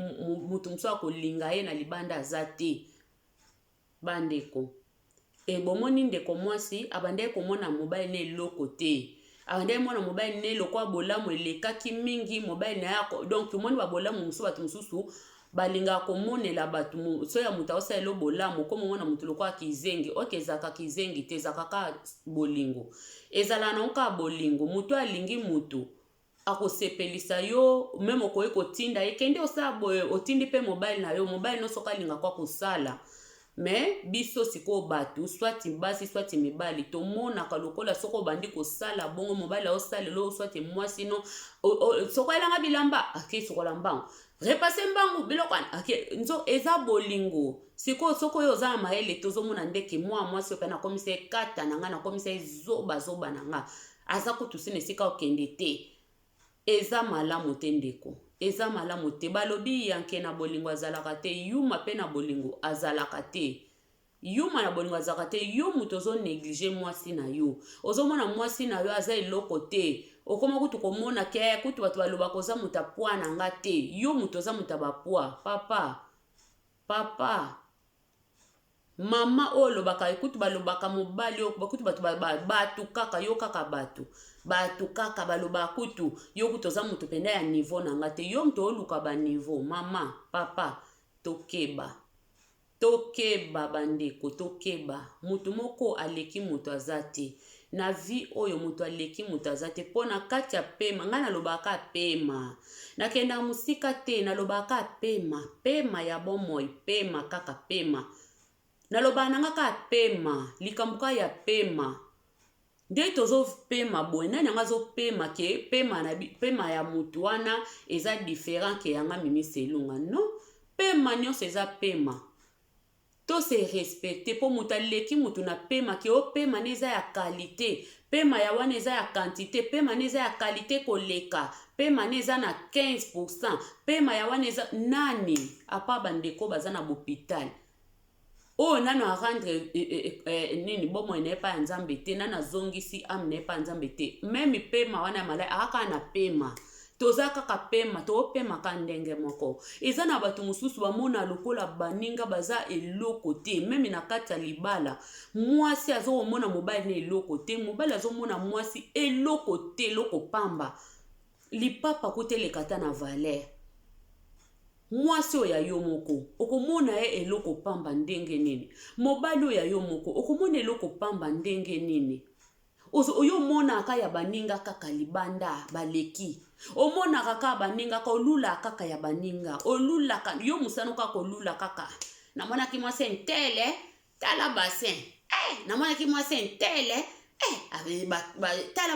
Speaker 1: mutu mosusu akolinga ye na libanda aza te bandeko ebomoni ndeko mwasi abandai komona mobali na eloko te abandai mona mobali na eloko bolamu elekaki mingi mobali na yako donc moni babolamu mosusu bato mosusu balinga komonela bato so ya mutu aosala elo bolamu komo mona mutu lokwa kizengi oke ezaka kizengi te ezaka ka bolingo ezala na oka bolingo mutu alingi mutu akosepelisa yo meme okoye kotinda ekende osala boye otindi pe mobile na yo mobile noso kalinga kwa kosala me biso siko batu swati basi swati mibali tomonaka lokola soko bandi kosala bongo mobile aosala lo swati mwasi no soko elanga bilamba ake sokola mbango repase mbangu bilokwana ake nzo eza bolingo siko soko yo za maele tozomona ndeke mwasi opena komise kata nanga na komise zoba nanga aza kutusine sika okende te eza malamu te ndeko eza malamu te balobi yanke na bolingo azalaka te yuma pe na bolingo azalaka te yuma na bolingo azalaka te yo mutu ozo néglige mwasi na yo ozomona mwasi na yo aza eloko te okoma kutu komona ke kutu bato baloba koza mutu apwa na nga te yo mutu oza mutu abapwa papa mama oyo lobaka kutu balobaka mobali oyo kutu bato batu kaka yo kaka batu kaka baloba kutu yo kutu oza mutu penda ya niveau na nga te yo mutu oluka ba niveau mama papa tokeba bandeko tokeba mutu moko aleki mutu aza te na vie oyo mutu aleki mutu aza te pona kati ya pema nga nalobaka pema nakenda musika te nalobaka pema ya bomoi pema kaka pema naloba nanga ka pema likambuka ya pema nde tozo pema boye nani anga zo pema ke pema ya mutu wana eza différent ke yanga Mimi Selunga no pema nyonso eza pema to se respecte po mutu aleki mutu na pema ke o pema neza ya qualité pema ya wana eza ya quantité pema neza ya qualité koleka pema neza na 15% pema ya wana eza nani apa bandeko baza na hôpital o nano a rendre nini bomo ene pa nzambe te nana zongisi am ne pa nzambe te même pema wana malai aka na pema toza kaka pema topema ka ndenge moko eza na bato mosusu bamona lokola baninga baza eloko te meme na kati ya libala mwasi azomona mobali na eloko te mobali azomona mwasi eloko te eloko pamba lipapa kuteleka ta na valeur mwasi oyo ya yo moko okomona ye eloko pamba ndenge nini mobali oyo ya yo moko okomona eloko pamba ndenge nini oyo monaka ya baninga kaka libanda baleki omonaka kaka baninga ka olula kaka ya baninga olulaka yo musano kaka olula kaka namonaki mwasi ntele tala bassin namonaki mwasi ntele tala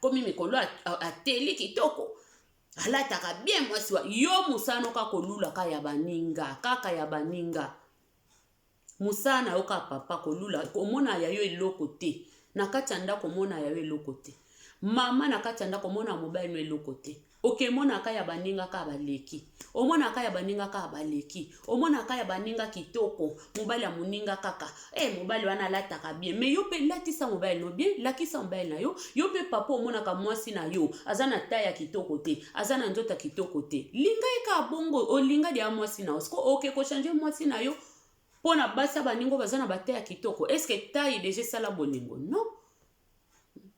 Speaker 1: komi mikolo ateli kitoko alataka bien mwasi wa yo musano kaka olula kaka ya baninga musana yo kaka papa kolula omona ya yo eloko te na kati ya ndako mona ya yo eloko te mama na kati ya ndako mona mobali no eloko te okemona ka ya baninga ka baleki omona ka ya baninga ka baleki omona ka ya baninga kitoko mobali ya moninga kaka mobali wana alataka bien mais yo pe latisa mobali no bien lakisa mobali na yo yo pe papa omona ka mwasi na yo aza na taya kitoko te aza na nzota kitoko te linga eka bongo olinga dia mwasi na yo siko ko changer mwasi na yo pona basa baningo baza na bataya kitoko est-ce que taille déjà sala bolingo non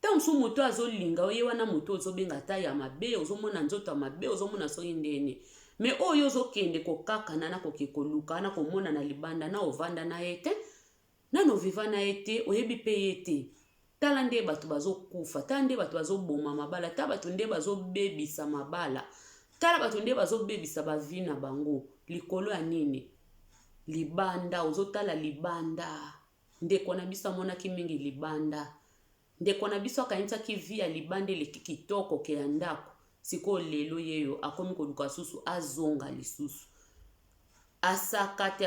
Speaker 1: tant so moto azolinga oye wana moto ozobenga taille ya mabe ozomona nzoto ya mabe ozomona soki ndene mais oyo ozokende kokakana na kokekoluka na komona na libanda na ovanda na ye te nano viva na ye te oyebi pe ye te tala nde bato bazokufa tala nde bato bazoboma mabala tala bato nde bazobebisa mabala tala bato nde bazobebisa bavi na bango likolo ya nini libanda ozotala libanda ndeko na biso amonaki mingi libanda ndeko na biso akayinzaki vi ya libanda eleki kitoko ke ya ndako sikoyo lelo yeyo akomi koluka susu azonga lisusu asakate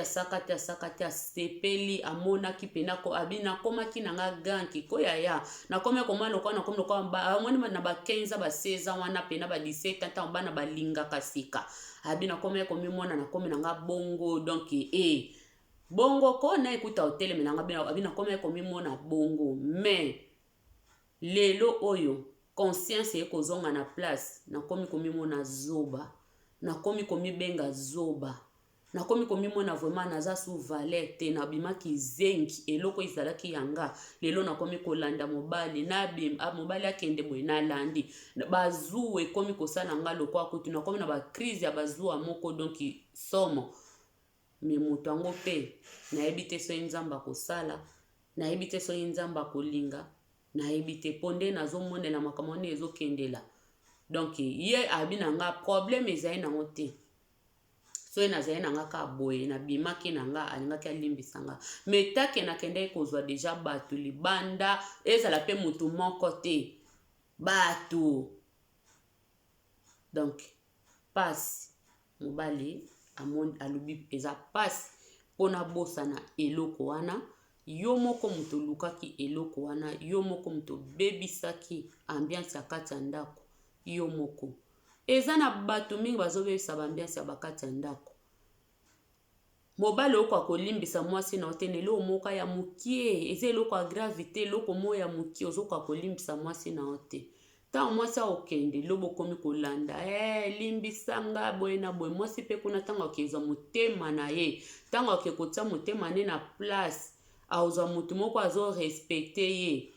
Speaker 1: asepeli amonaki pena abina komaki nanga ganki koyaya nakomi komana lokwa nakomi lokwa amoni na ba 15 ba 16 wana pena ba 17 ata bana balinga kasika abina komi mwana nakomi nanga bongo donc bongo ko na ekuta hotel menanga abina komi mona bongo mais lelo oyo conscience ekozonga na place nakomi mona zoba nakomi benga zoba nakomi mona vraiment naza sous valeur te na bimaki zengi eloko izalaki yanga lelo nakomi kolanda mobali na mobali akende boye na landi bazu ekomi kosala nga lokwa kutu nakomi na ba crise ya bazu moko donc somo me moto yango pe nayebi te so nzamba kosala nayebi te so nzamba kolinga nayebi te ponde nazomonela makambo wana ezokendela donc ye abina nga problème ezali nango te so nazali nanga ka boye na bimaki nanga alingaki alimbisa nga mais take nakendaki kozwa deja bato libanda ezala pe mutu moko te bato donc pasi mobali alobi eza pasi mpona bosana eloko wana yo moko moto lukaki eloko wana yo moko moto bebisaki ambiance ya kati ya ndako yo moko eza na bato mingi bazobebisa bambiance ya bakati ya ndako mobali oko akolimbisa mwasi na otene eloko moko ya mokie eza eloko ya gravité eloko moko ya mokie ozoko akolimbisa mwasi na ote ntango mwasi aokende lobo komi kolanda limbisanga boye na boye mwasi mpe kuna ntango akezwa motema na ye ntango akekotia motema ne na place akozwa motu moko azorespecte ye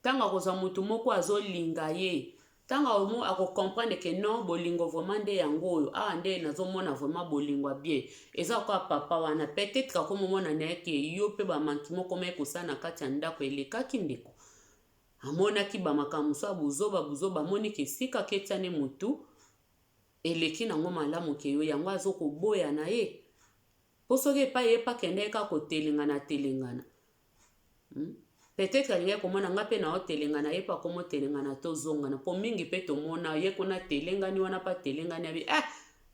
Speaker 1: ntango akozwa motu moko azolinga ye ntango akokomprendre ke non bolingo vraiment nde yango oyo awa nde nazomona vraiment bolingo bien eza kwa papa wana peut-être akomomona na ye ke yo mpe bamanki moko me kosala na kati ya ndako elekaki ndeko amonaki bamakambo so buzoba amoni ke sika ketiane motu eleki nango malamu ke yo yango azokoboya na ye po soki epai ye pa kende eka kotelengana peut-être alingai komona nga mpe na otelengana ye pa komotelengana tozongana po mingi mpe tomona ye kuna telengani wana pa telengani abi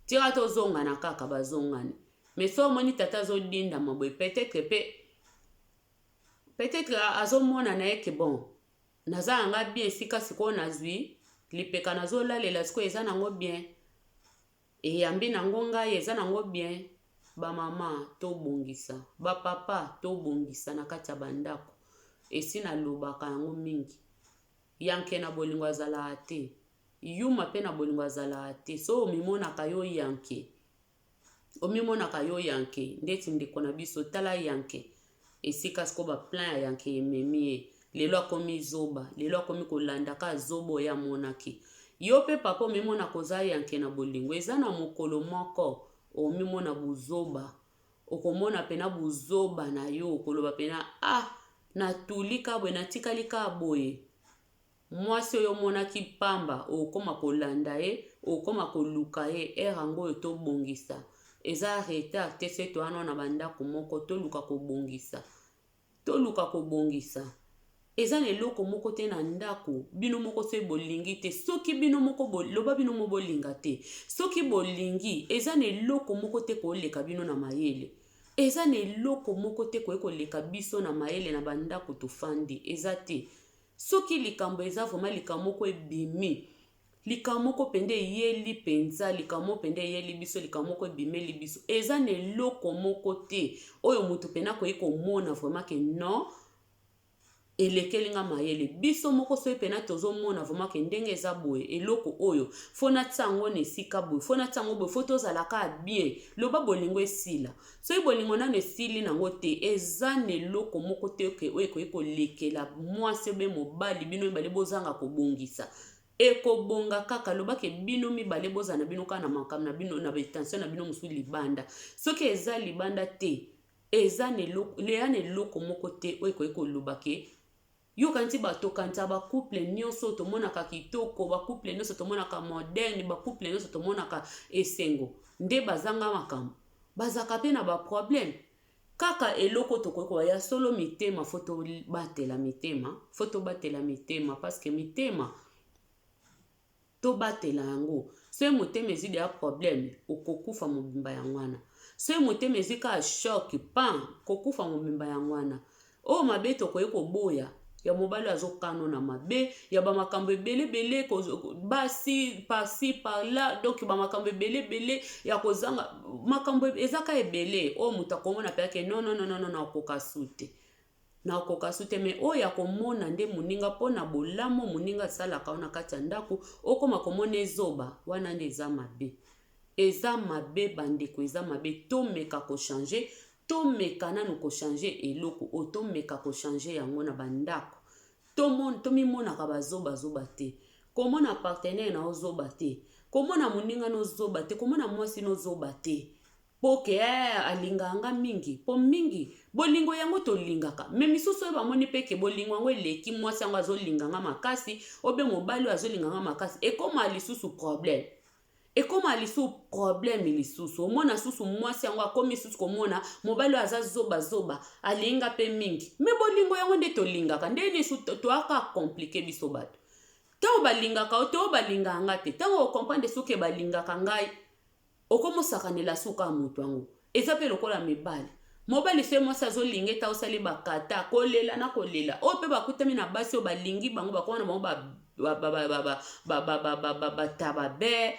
Speaker 1: tira tozongana kaka bazongani mais so omoni tata azodindama boye peut-être azomona na ye ke bon naza nanga bien esika sikoyo nazwi lipeka nazolalela sikoyo eza nango bien eyambi nango ngai eza nango bien bamama tobongisa bapapa tobongisa na kati ya bandako esi nalobaka yango mingi yanke na bolingo azalaka te yuma pe na bolingo azala te. So omimonaka yo yanke. Omimonaka yo yanke. Ndeti ndeko na biso tala yanke. Esika siko ba plan ya yanke ememi. Lelo akomi zoba. Lelo akomi kolandaka zobo ya monaki. Yo pe papa omimona koza yanke na bolingo. Eza na mokolo moko. Omimona buzoba. Okomona pena buzoba na yo. Okoloba pena na tulika boye na tikalika boye. Mwasi oyo monaki pamba. Okoma kolanda ye. Okoma koluka ye. Erango yo to bongisa. Eza retard te se to ano na bandako moko. Toluka kobongisa. Toluka kobongisa. Eza eloko moko te na ndako. Bino moko se bolingi te. Soki bino moko loba bino mo bolinga te. Soki bolingi. Eza eloko moko te ko leka bino na mayele. Eza eloko moko te ko leka biso na mayele na bandako tofandi. Eza te. Soki likambo eza vraiment likambo moko ebimi. Likambo moko pende yeli penza. Likambo moko pende yeli biso. Likambo moko ebimeli biso. Eza eloko moko te. Oyo mutu pena ko mona vraiment ke non. Elekelinga mayele biso moko so pena tozo mona vraiment ke ndenge eza boye eloko oyo fona tsango ne sika boye fona tsango boye foto zalaka bien loba bolingo esila so bolingo na ne sili nango te eza eloko moko te ke oyo ko lekela mwasi be mobali bino mibale bozanga kobongisa ekobonga kaka loba ke bino mibale bozana bino kana makam na bino na betension na bino musu libanda soki eza libanda te eza eloko moko te oyo ko lobake yo kanti bato kanta ba couple nyonso to monaka kitoko ba couple nyonso to monaka moderne ba couple nyonso to monaka esengo nde bazanga makambo bazaka pe na ba problème kaka eloko to ko ya solo mitema foto batela mitema parce que mitema to batela yango so motema ezide ya problème okokufa mobimba ya ngwana so motema ezika shock pan kokufa mobimba ya ngwana o mabeto ko boya ya mobali azokano na mabe ya ba makambo ebele basi pasi par là donc ba makambo ebele ya kozanga makambo ezaka ebele o mutakomona pe ke non okokasute na okokasute me o ya komona nde muninga pona bolamo muninga sala kaona kati ndako okoma komona ezoba wana nde eza mabe bandeko eza mabe to meka ko changer to meka nanu ko changer eloko o to meka ko changer yango na bandako to mimona ka bazoba te komona partenaire na ozoba te komona muninga no zoba te komona mwasi no zoba te poke alinganga mingi po mingi bolingo yango to lingaka me misusu ba moni peke bolingo yango eleki mwasi yango azolinganga makasi obe mobali azolinganga makasi ekoma lisusu problème ekoma lisu problème lisusu omona susu mwasi yango akomi susu komona mobali aza zoba alinga pe mingi me bolingo yango nde tolingaka nde lisu to aka compliqué biso bato tango balingaka to balinganga te tango okomprendre suke balingaka ngai okomosakanela suka mutu yango eza pe lokola mibali mobali se mwasi azolinga eta osali bakata kolela na kolela o pe bakutami na basi o balingi bango bakona bango batababe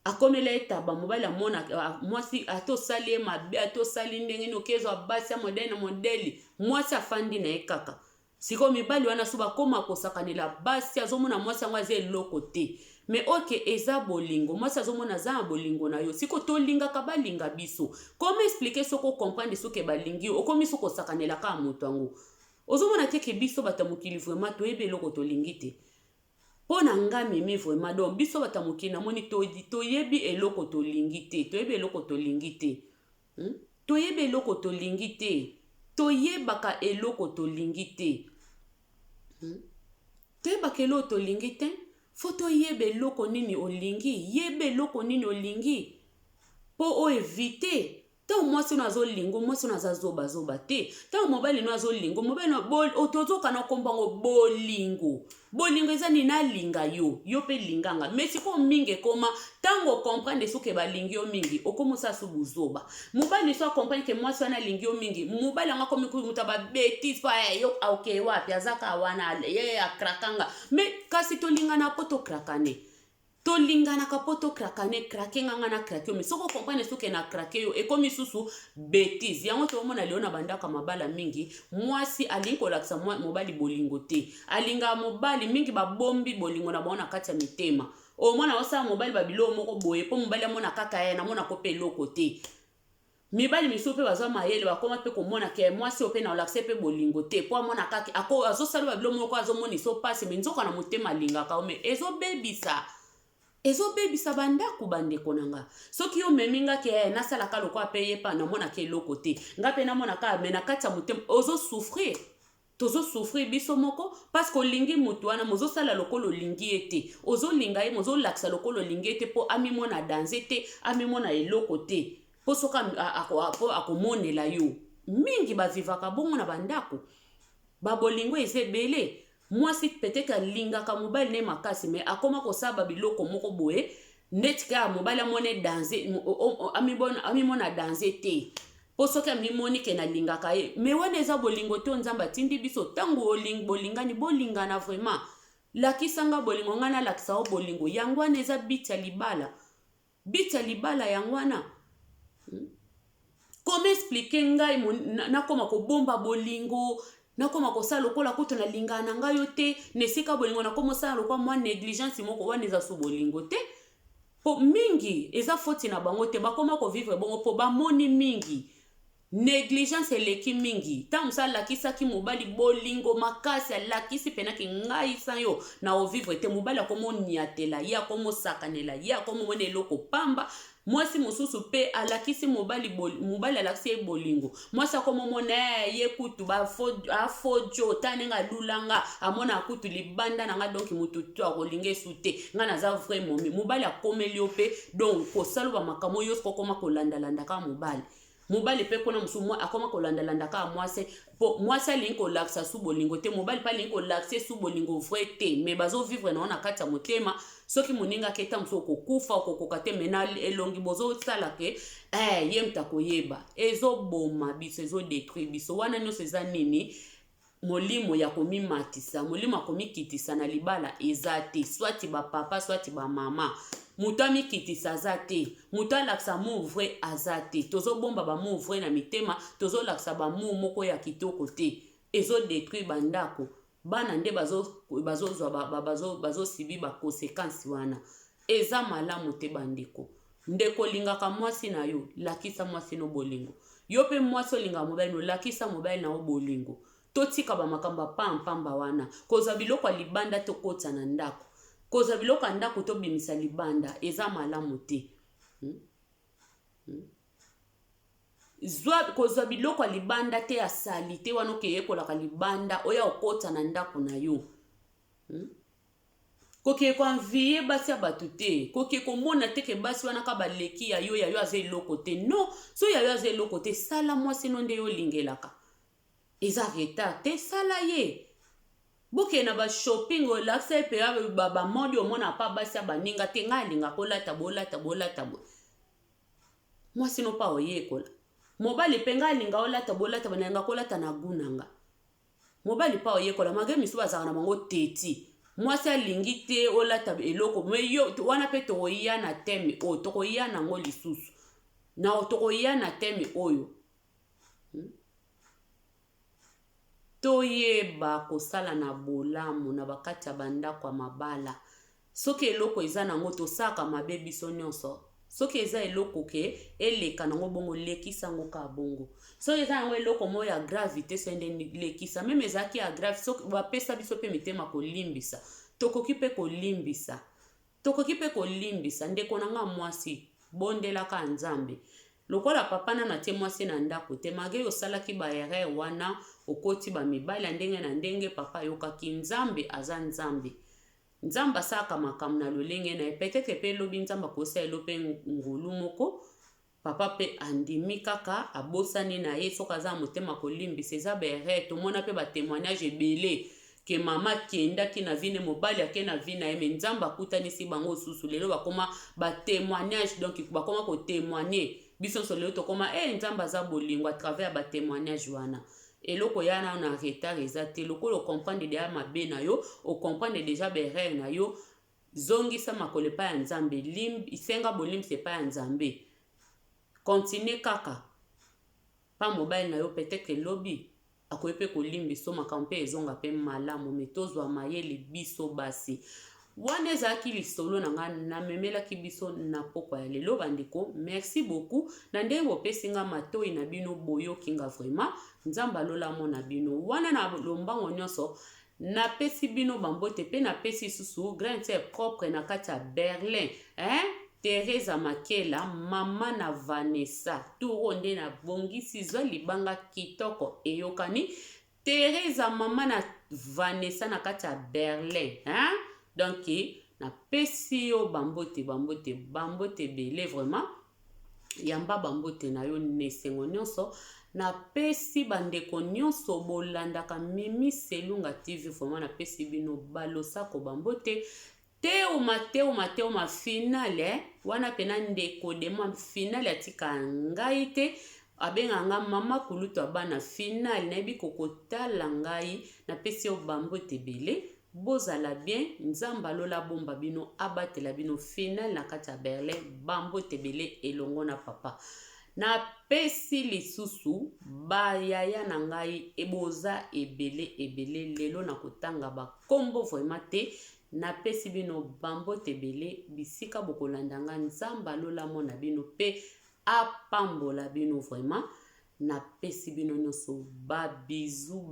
Speaker 1: akomela etaba mobali amona mwasi atosali mabe atosali ndenge nokezo basi modeli mwasi afandi na ekaka siko mibali wana so bakoma kosakanela basi azomona mwasi yango aza eloko te me oke eza bolingo mwasi azomona za bolingo na yo siko tolinga ka balinga biso comment expliquer soko comprendre soke balingi okomi soko sakanela ka moto yango ozomona teke biso batamukili vraiment to ebe eloko tolingi te pona nga mimi vraiment donc biso batamukili na moni to yebi eloko tolingi te to yebi eloko tolingi te to yebi eloko tolingi te to yebaka eloko tolingi te to yebaka eloko tolingi te foto yebe eloko nini olingi yebe eloko nini olingi po o éviter tant mwasi no azolingo mwasi no azazoba te tant mobali no azolingo mobali no otozoka na kombango bolingo eza ni na linga yo pe linganga mais siko mingi koma tango comprendre suke balingi yo mingi okomosa su buzoba mobali so comprendre ke mwasi wana lingi yo mingi mobali anga komi kumuta ba bêtise pa yo okay wapi azaka wana ye akrakanga mais kasi to linga na poto krakane to lingana kapoto krakane krakenga ngana krakyo mais soko comprendre suke na krakeyo ekomi susu bêtise yango to mona leona bandaka mabala mingi mwasi alinko laksa mobali bolingo te alinga mobali mingi babombi bolingo na bona kati ya mitema o mwana osala mobali babilo moko boye po mobali amona kaka ye na mona ko pe eloko te mibali misu mpe bazwa mayele bakoma mpe komona ke mwasi ope na olakise mpe bolingo te po amona kaka azosala babilo moko azomonisa opasi me nzoka na motema alingaka ome ezobebisa bandako bandeko na nga soki yo memi nga ke nasalaka lokola mpe ye pa namonaka eloko te nga mpe namonaka me na kati ya motema ozosouffrir tozosouffrir biso moko parce que olingi mutu wana mozosala lokola olingi ye te ozolinga ye mozolakisa lokola olingi ye te mpo amimona danger te amimona eloko te mpo soki akomonela yo mingi bavivaka bongo na bandako babolingo eza ebele mwasi peut-être alingaka mobali ne makasi me akoma kosala babiloko moko boye neti kaka mobali amone danger amimona danger te po soki amimoni ke nalingaka ye me wana eza bolingo te nzambe atindi biso ntango bolingani bolingana vraiment lakisanga bolingo ngai nalakisa o bolingo yango wana eza biti ya libala yango wana koma explike ngai nakoma kobomba bolingo nakoma kosala lokola kutu nalingana na ngai yo te nesika bolingo nakoma osala lokola mwa négligence moko wana eza su bolingo te po mingi eza foti na bango te bakoma kovivre bongo po bamoni mingi négligence eleki mingi ntango mosala alakisaki mobali bolingo makasi alakisi penaki ngai sa yo na ovivre te mobali akomoniatela ye akomosakanela ye akomomona eloko pamba mwasi mosusu mpe alakisi mobali alakisi ye bolingo mwasi akomomona ye kutu afojo ta ndenge alulanga amona kutu libanda na nga donk mutu to akolinga esu te nga naza vraiment mobali akomeli yo mpe donc kosala bamakambo nyonso kokoma kolandalanda kaka mobali mpe kuna mosusu akoma kolandalanda kaka mwasi alingi kolakisa su bolingo te mobali mpe alingi kolakisa su bolingo vrai te me bazovivre nango na kati ya motema soki moninga aketa mosusu okokufa okokoka te me na elongi bozosala ke ye mutu akoyeba ezoboma biso ezodetruire biso wana nyonso eza nini molimo ya komimatisa molimo ya komikitisa na libala eza te swati bapapa swati bamama mutu amikitisa aza te mutu alakisa mu vrai aza te tozobomba bamu vrai na mitema tozolakisa bamu moko ya kitoko te ezodetruire bandako bana nde bazosibi bakonsekansi wana eza malamu te bandeko ndeko olingaka mwasi na yo lakisa mwasi no bolingo yo mpe mwasi olingaka mobali no lakisa mobali na yo bolingo totika bamakambo pampamba wana kozwa biloko ya libanda tokota na ndako kozwa biloko ya ndako tobimisa libanda eza malamu te kozwa biloko ya libanda te ya sali te wana okeyekolaka libanda oya okota na ndako na yo kokeye koanvie basi ya bato te kokeye komona teke basi wana ka baleki ya yo aza eloko te no so ya yo aza eloko te sala mwasi no nde yo olingelaka eza retard te sala ye boke na ba shopping olakisa epe bamodi omona pa basi ya baninga te ngai alingaka bolata mwasi no pa oyekola mobali mpe ngai alinga olata banalingaka kolata na gunanga mobali pa oyekola mage misu bazaka na bango teti mwasi alingi te olata eloko me yo wana mpe tokoya na teme oyo tokoya nango lisusu na tokoya na teme oyo toyeba kosala na bolamu na bakati ya bandako ya mabala soki eloko eza nango tosaka mabe biso nyonso soki eza eloko ke eleka nango bongo lekisa ngo ka bongo soki eza nango eloko mo ya gravité sende lekisa meme ezaki ya grave soki bapesa biso pe mitema kolimbisa tokoki pe kolimbisa ndeko nanga mwasi bondelaka nzambe lokola papa na tie mwasi na ndako te mage osalaki ba erreur wana okoti ba mibali ndenge na ndenge papa ayokaki nzambe aza nzambe asaka makambo na lolenge na peut-être pe lobi nzambe akosala pe ngulu moko papa pe andimi kaka abosani na ye soka za motema kolimbisa eza ba erreur tomona pe ba témoignage ebele ke mama kendaki na vine mobali ake na vina ye me nzambe akutanisi bango susu lelo bakoma ba témoignage donc bakoma ko témoigner biso so lelo tokoma nzambe aza bolingo à travers ba témoignage wana eloko yana na retard eza te lokolo comprendre déjà mabe na yo o comprendre déjà berere na yo zongisa makole pa ya nzambe isenga bolimbisa pa ya nzambe continue kaka pa mobile na yo peut-être lobi akoyepe kolimbisa makambo mpe ezonga mpe malamu me tozwa mayele biso basi wana ezalaki lisolo na nga namemelaki biso na pokwa ya lelo bandeko. Merci beaucoup na ndenge bopesi nga matoi na bino boyoki nga vraiment. Nzambe alola na bino wana na lombango nyonso napesi bino bambote pe napesi susu grand sœur propre na kati ya Berlin Teresa Makela mama na Vanessa turo nde na bongisi zwa libanga kitoko eyokani Teresa mama na Vanessa na kati ya Berlin donc napesi yo bambote bele vraiment yamba bambote na yo nesengo nyonso napesi bandeko nyonso bolandaka Mimi Selunga TV vraiment napesi bino balosako bambote teuma finale wana pena ndeko demo finale atika ngai te abenganga mama kulutu abana finale nayebi kokotala ngai napesi yo bambote bele bozala bien nzamba alola bomba bino abatela bino finale na kati ya Berlin bambote bele elongo na papa napesi lisusu bayaya na ngai eboza ebele lelo na kotanga bakombo vraiment te napesi bino bambote bele bisika bokolanda nga nzamba alola mona bino pe apambola bino vraiment napesi bino nyonso babizu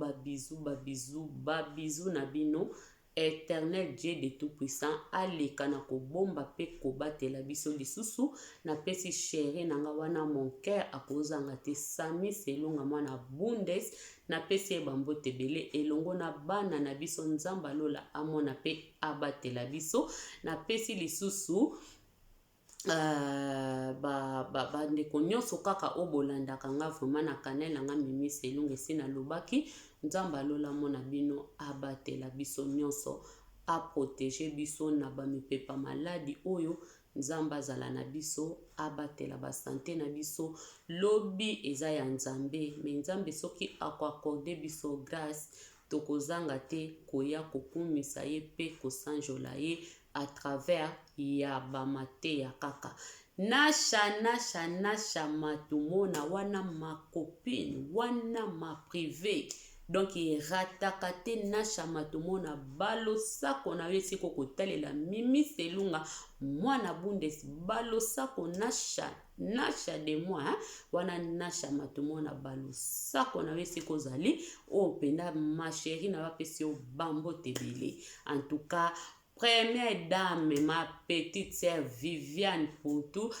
Speaker 1: na bino Éternel Dieu de tout-puissant aleka na kobomba pe kobatela biso lisusu napesi chéri nanga wana mon cœur akozanga te Sami Selunga mwana Bundes napesi bambote bele elongo na bana na biso nzamba lola amona pe abatela biso napesi lisusu bandeko nyonso kaka obolandaka nga vraiment na kanel nanga Mimi Selunga esina lobaki nzamba lola mona bino abatela biso nyonso aprotéger biso na bamipepa maladi oyo nzamba azala na biso abatela basante na biso lobi eza ya nzambe me nzambe soki akoakorde biso grâce tokozanga te koya kokumisa ye pe kosanjola ye à travers ya bamateya kaka nasha matumona wana ma copine wana ma privé donc rataka te nasha matumona balosako na yo siko kotalela Mimi Selunga mwana Bundes balosako nasha de moi wana nasha matumona balosako na yo siko zali o penda ma chérie na bapesi yo bambote bele en tout cas première dame, ma petite sœur Viviane Poutou,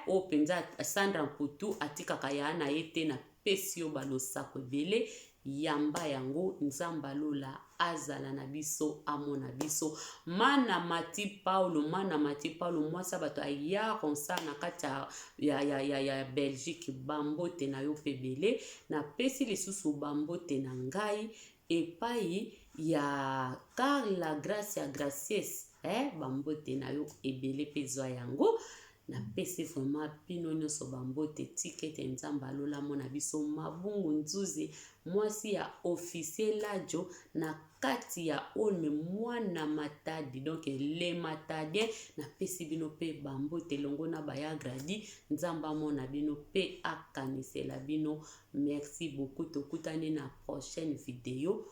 Speaker 1: au penza Sandra Poutou, atika kayana yete na pesio balosako bele, yamba yango nzamba lola azala na biso amona biso mana mati Paulo moi sabato aya konsa na kata ya Belgique bambote na yo pebele na pesi lisusu bambote na ngai epai ya Carla Gracia Gracies bambote na yo ebele pezwa yango na pesi vraiment pino nyonso bambote tikete nzamba alola mona biso mabungu nzuzi mwasi ya officier lajo na kati ya olme mwana matadi donc le matadien na pesi bino pe bambote longo na baya gradi nzamba mona bino pe akanisela bino merci beaucoup tokutani na prochaine vidéo.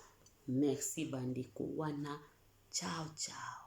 Speaker 1: Merci bandeko wana. Ciao ciao.